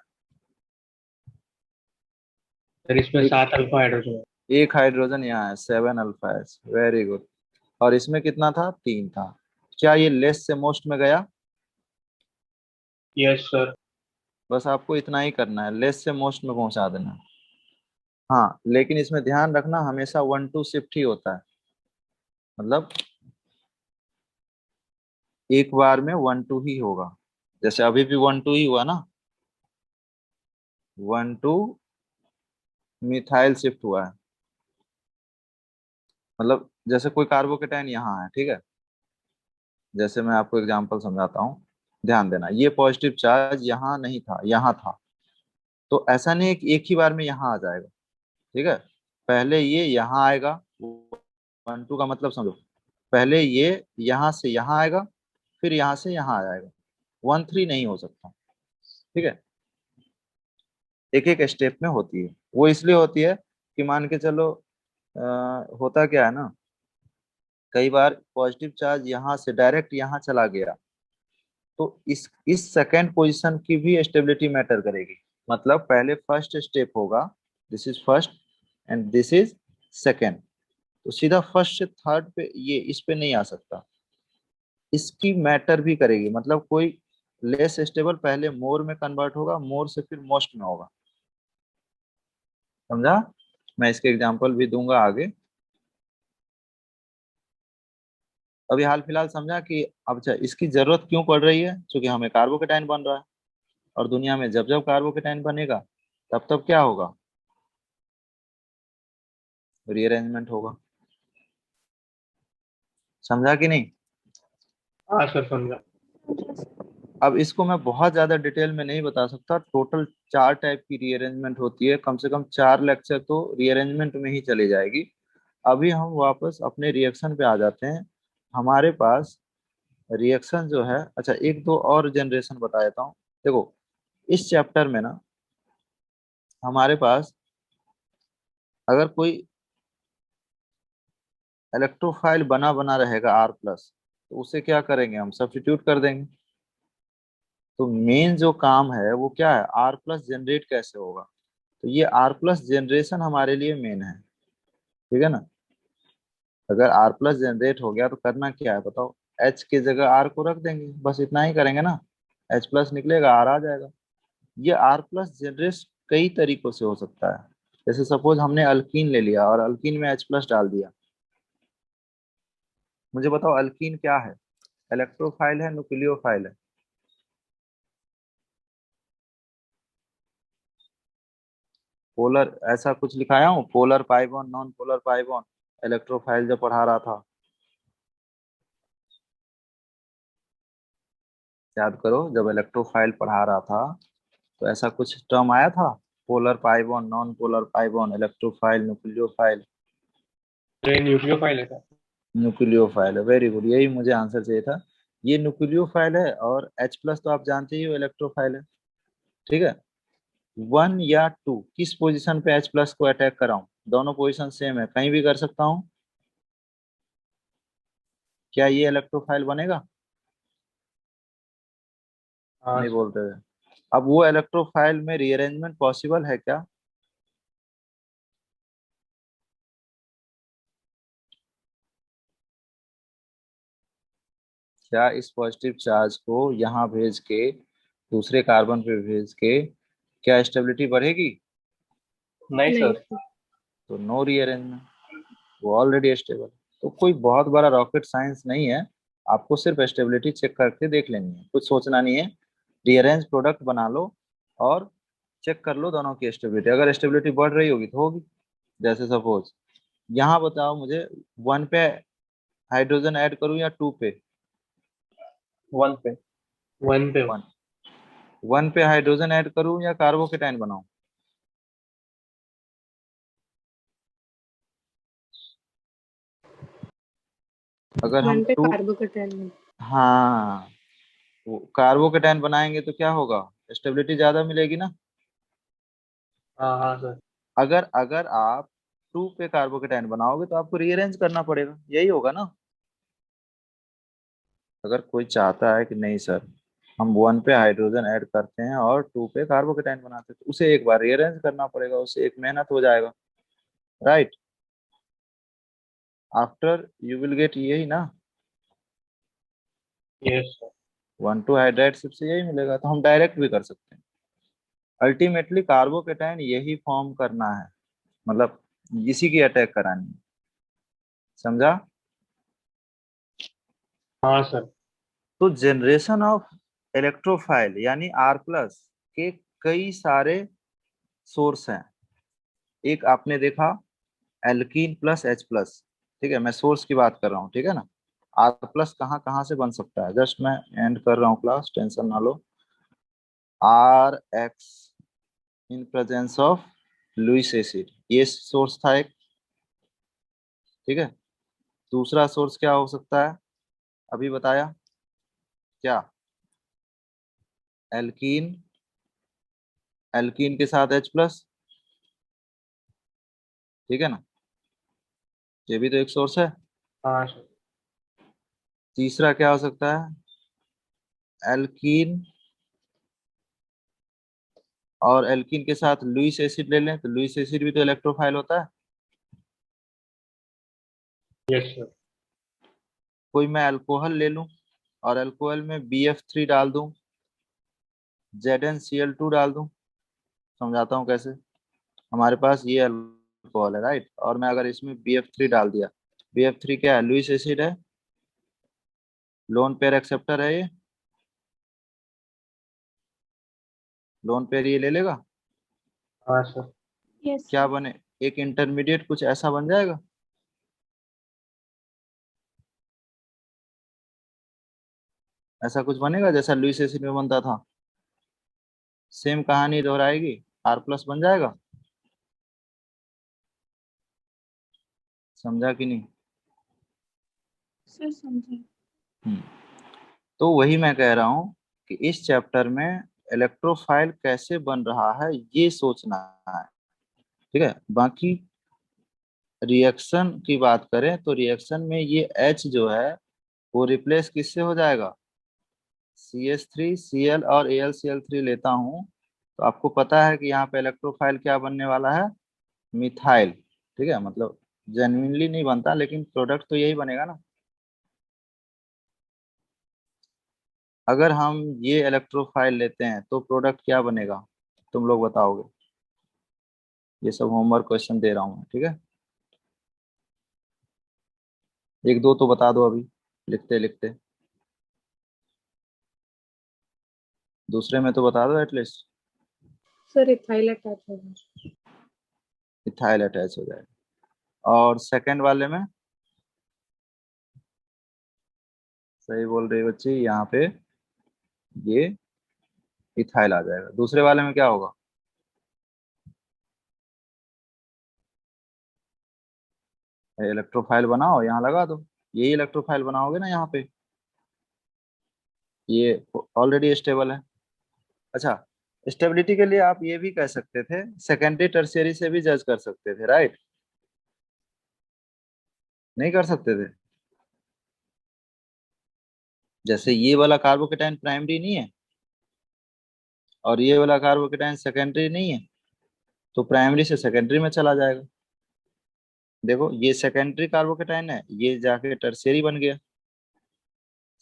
सर इसमें
एक
7 अल्फा हाइड्रोजन है।
एक हाइड्रोजन यहाँ है, 7 अल्फा एच, वेरी गुड। और इसमें कितना था, 3 था। क्या ये लेस से मोस्ट में गया,
यस सर।
बस आपको इतना ही करना है, लेस से मोस्ट में पहुंचा देना है। हाँ, लेकिन इसमें ध्यान रखना हमेशा 1,2 शिफ्ट ही होता है, मतलब एक बार में 1 2 ही होगा, जैसे अभी भी 1 2 ही हुआ ना, 1 2 मिथाइल शिफ्ट हुआ है। मतलब जैसे कोई कार्बोकेटाइन यहाँ है, ठीक है, जैसे मैं आपको एग्जांपल समझाता हूँ, ध्यान देना, ये पॉजिटिव चार्ज यहाँ नहीं था, यहाँ था, तो ऐसा नहीं है कि एक ही बार में यहाँ आ जाएगा, ठीक है, पहले ये यहाँ आएगा, 1 2 का मतलब समझो, पहले ये यहाँ से यहाँ आएगा, फिर यहाँ से यहाँ आ जाएगा, 1 3 नहीं हो सकता, ठीक है, एक एक स्टेप में होती है। वो इसलिए होती है कि मान के चलो होता क्या है ना, कई बार पॉजिटिव चार्ज यहाँ से डायरेक्ट यहाँ चला गया, तो इस सेकेंड पोजीशन की भी स्टेबिलिटी मैटर करेगी। मतलब पहले फर्स्ट स्टेप होगा, this is first and this is second, तो सीधा फर्स्ट से थर्ड पे ये इस पे नहीं आ सकता, इसकी मैटर भी करेगी। मतलब कोई लेस स्टेबल पहले मोर में कन्वर्ट होगा, मोर से फिर मोस्ट में होगा, समझा? मैं इसके एग्जांपल भी दूंगा आगे। अभी हाल फिलहाल समझा कि अब अच्छा इसकी जरूरत क्यों पड़ रही है, क्योंकि हमें कार्बोकेटाइन बन रहा है, और दुनिया में जब जब कार्बोकेटाइन बनेगा तब तब क्या होगा, रीअरेंजमेंट होगा। समझा कि नहीं?
हाँ सर समझा।
अब इसको मैं बहुत ज्यादा डिटेल में नहीं बता सकता, टोटल 4 टाइप की रीअरेंजमेंट होती है, कम से कम 4 लेक्चर तो रीअरेंजमेंट में ही चली जाएगी। अभी हम वापस अपने रिएक्शन पे आ जाते हैं। हमारे पास रिएक्शन जो है, अच्छा एक दो और जनरेशन बता देता हूँ। देखो इस चैप्टर में ना हमारे पास अगर कोई इलेक्ट्रोफाइल बना बना रहेगा R+, तो उसे क्या करेंगे, हम सब्स्टिट्यूट कर देंगे। तो मेन जो काम है वो क्या है, R+ जनरेट कैसे होगा, तो ये R+ जनरेशन हमारे लिए मेन है, ठीक है ना। अगर R+ जनरेट हो गया तो करना क्या है बताओ, H की जगह R को रख देंगे, बस इतना ही करेंगे ना, H+ निकलेगा, R आ जाएगा। ये R+ जनरेट कई तरीकों से हो सकता है। जैसे सपोज हमने अल्कीन ले लिया और अल्कीन में H+ डाल दिया, मुझे बताओ अल्कीन क्या है, इलेक्ट्रोफाइल है न्यूक्लियोफाइल है? पोलर ऐसा कुछ लिखाया हूँ, polar pi bond, non polar pi bond, electrophile जब पढ़ा रहा था, याद करो जब इलेक्ट्रोफाइल पढ़ा रहा था तो ऐसा कुछ टर्म आया था, polar pi bond, non polar pi bond, electrophile, nucleophile.
ये न्यूक्लियोफाइल है सर।
न्यूक्लियोफाइल है, वेरी गुड, यही मुझे आंसर चाहिए था। ये न्यूक्लियोफाइल है, और H+ तो आप जानते ही हो इलेक्ट्रोफाइल है, ठीक है। 1 या 2 किस पोजीशन पे H+ को अटैक कराऊं, दोनों पोजीशन सेम है, कहीं भी कर सकता हूँ, क्या ये इलेक्ट्रोफाइल बनेगा?
हाँ
नहीं
सर।
बोलते हुए, अब वो इलेक्ट्रोफाइल में रीअरेंजमेंट पॉसिबल है क्या? क्या इस पॉजिटिव चार्ज को यहाँ भेज के दूसरे कार्बन पे भेज के क्या स्टेबिलिटी बढ़ेगी?
नहीं
नहीं
सर।
तो नो रीअरेंजमेंट, वो ऑलरेडी स्टेबल। तो कोई बहुत बड़ा रॉकेट साइंस नहीं है, आपको सिर्फ स्टेबिलिटी चेक करके देख लेनी है, कुछ सोचना नहीं है, रीअरेंज प्रोडक्ट बना लो और चेक कर लो दोनों की स्टेबिलिटी, अगर स्टेबिलिटी बढ़ रही होगी तो होगी। जैसे सपोज यहाँ बताओ मुझे, 1 पे हाइड्रोजन ऐड करूँ या 2 पे?
1 पे। 1 पे।
1 1 पे हाइड्रोजन ऐड करूँ या कार्बोकेटाइन बनाऊं? अगर हम
1 पे
2,
कार्बोकेटाइन।
हाँ, वो कार्बोकेटाइन बनाएंगे तो क्या होगा, स्टेबिलिटी ज्यादा मिलेगी ना।
हाँ हाँ सर।
अगर अगर आप 2 पे कार्बोकेटाइन बनाओगे तो आपको रीअरेंज करना पड़ेगा, यही होगा ना। अगर कोई चाहता है कि नहीं सर हम 1 पे हाइड्रोजन ऐड करते हैं और 2 पे कार्बोकेटाइन बनाते हैं, तो उसे एक बार रीअरेंज करना पड़ेगा, उससे एक मेहनत हो जाएगा, right. After you will get यही ना,
यस सर।
1 2 हाइड्राइड से यही मिलेगा, तो हम डायरेक्ट भी कर सकते हैं। अल्टीमेटली कार्बोकेटाइन यही फॉर्म करना है, मतलब इसी की अटैक करानी है, समझा?
हाँ सर।
तो जनरेशन ऑफ इलेक्ट्रोफाइल यानी आर प्लस के कई सारे सोर्स हैं। एक आपने देखा एल्कीन प्लस एच प्लस, ठीक है, मैं सोर्स की बात कर रहा हूँ, ठीक है ना। आर प्लस कहाँ कहाँ से बन सकता है, जस्ट मैं एंड कर रहा हूँ क्लास, टेंशन ना लो। R X in presence of Lewis acid, ये सोर्स था एक, ठीक है। दूसरा सोर्स क्या हो सकता है, अभी बताया क्या, एल्कीन, एल्कीन के साथ एच प्लस, ठीक है ना, ये भी तो एक सोर्स है।
हाँ सर।
तीसरा क्या हो सकता है, एल्कीन और एल्कीन के साथ लुइस एसिड ले लें, तो लुइस एसिड भी तो इलेक्ट्रोफाइल होता है।
Yes sir.
कोई मैं अल्कोहल ले लूं और अल्कोहल में BF3 डाल दूं, ZnCl2 डाल दूं, समझाता हूँ कैसे। हमारे पास ये अल्कोहल है राइट, और मैं अगर इसमें BF3 डाल दिया, BF3 क्या है, लुइस एसिड है, लोन पेयर एक्सेप्टर है ये, लोन पेयर ये ले लेगा,
हाँ सर।
यस
क्या बने, एक इंटरमीडिएट कुछ ऐसा बन जाएगा। ऐसा कुछ बनेगा जैसा लुइस एसिड में बनता था, सेम कहानी दोहराएगी, आर प्लस बन जाएगा। समझा कि नहीं।
सर, समझे।
हम्म, तो वही मैं कह रहा हूँ कि इस चैप्टर में इलेक्ट्रोफाइल कैसे बन रहा है ये सोचना है, ठीक है। बाकी रिएक्शन की बात करें तो रिएक्शन में ये H जो है वो रिप्लेस किससे हो जाएगा, CH3Cl और AlCl3 लेता हूँ, तो आपको पता है कि यहाँ पे इलेक्ट्रोफाइल क्या बनने वाला है, मिथाइल, ठीक है। मतलब जेन्युइनली नहीं बनता लेकिन प्रोडक्ट तो यही बनेगा ना। अगर हम ये इलेक्ट्रोफाइल लेते हैं तो प्रोडक्ट क्या बनेगा, तुम लोग बताओगे। ये सब होमवर्क क्वेश्चन दे रहा हूँ मैं, ठीक है। एक दो तो बता दो अभी, लिखते लिखते, दूसरे में तो बता दो एटलीस्ट।
सर, इथाइल अटैच होगा।
इथाइल अटैच हो जाएगा, और सेकंड वाले में सही बोल रही है बच्ची, यहाँ पे ये इथाइल आ जाएगा। दूसरे वाले में क्या होगा, इलेक्ट्रोफाइल बनाओ यहाँ लगा दो, यही इलेक्ट्रोफाइल बनाओगे ना यहाँ पे, ये ऑलरेडी स्टेबल है। अच्छा, स्टेबिलिटी के लिए आप ये भी कह सकते थे, सेकेंडरी टर्शियरी से भी जज कर सकते थे राइट, नहीं कर सकते थे। जैसे ये वाला कार्बोकेटाइन प्राइमरी नहीं है और ये वाला कार्बोकेटाइन सेकेंडरी नहीं है, तो प्राइमरी से सेकेंडरी में चला जाएगा। देखो ये सेकेंडरी कार्बोकेटाइन है, ये जाके टर्शियरी बन गया,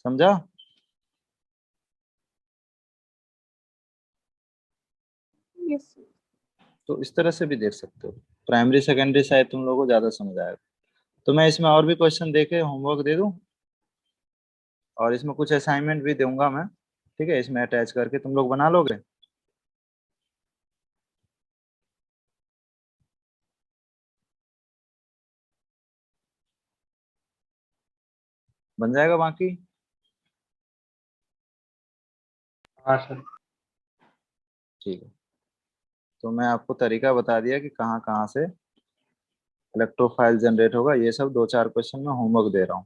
समझा।
Yes sir.
तो इस तरह से भी देख सकते हो, प्राइमरी सेकेंडरी शायद तुम लोगों को ज्यादा समझ आएगा। तो मैं इसमें और भी क्वेश्चन दे के होमवर्क दे दूं, और इसमें कुछ असाइनमेंट भी दूंगा मैं, ठीक है, इसमें अटैच करके तुम लोग बना लोगे। बन जाएगा बाकी।
हाँ सर।
ठीक है, तो मैं आपको तरीका बता दिया कि कहाँ कहाँ से इलेक्ट्रोफाइल जनरेट होगा, ये सब दो चार क्वेश्चन में होमवर्क दे रहा हूँ,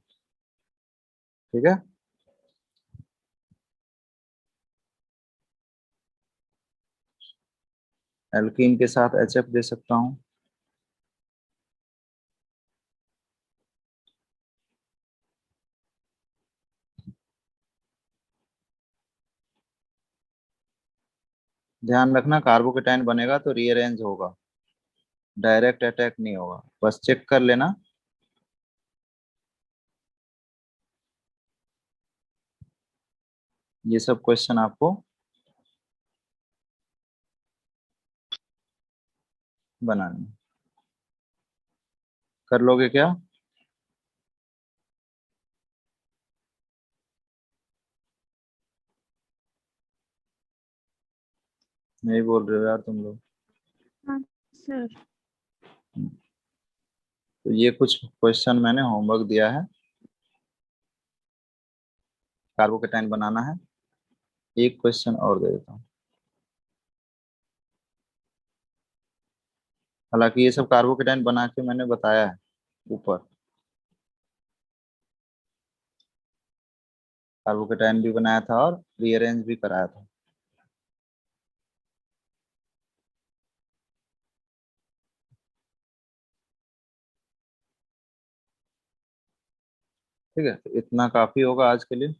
ठीक है। एल्कीन के साथ HF दे सकता हूँ, ध्यान रखना कार्बोकेटाइन बनेगा तो रीअरेंज होगा, डायरेक्ट अटैक नहीं होगा, बस चेक कर लेना। ये सब क्वेश्चन आपको बनाने हैं। कर लोगे क्या। नहीं बोल रहे हो यार तुम लोग।
हाँ सर।
तो ये कुछ क्वेश्चन मैंने होमवर्क दिया है, कार्बोकेटाइन बनाना है। एक क्वेश्चन और दे देता हूँ। हालांकि ये सब कार्बोकेटाइन बना के मैंने बताया है ऊपर। कार्बोकेटाइन भी बनाया था और रीअरेंज भी कराया था। ठीक है, तो इतना काफी होगा आज के लिए।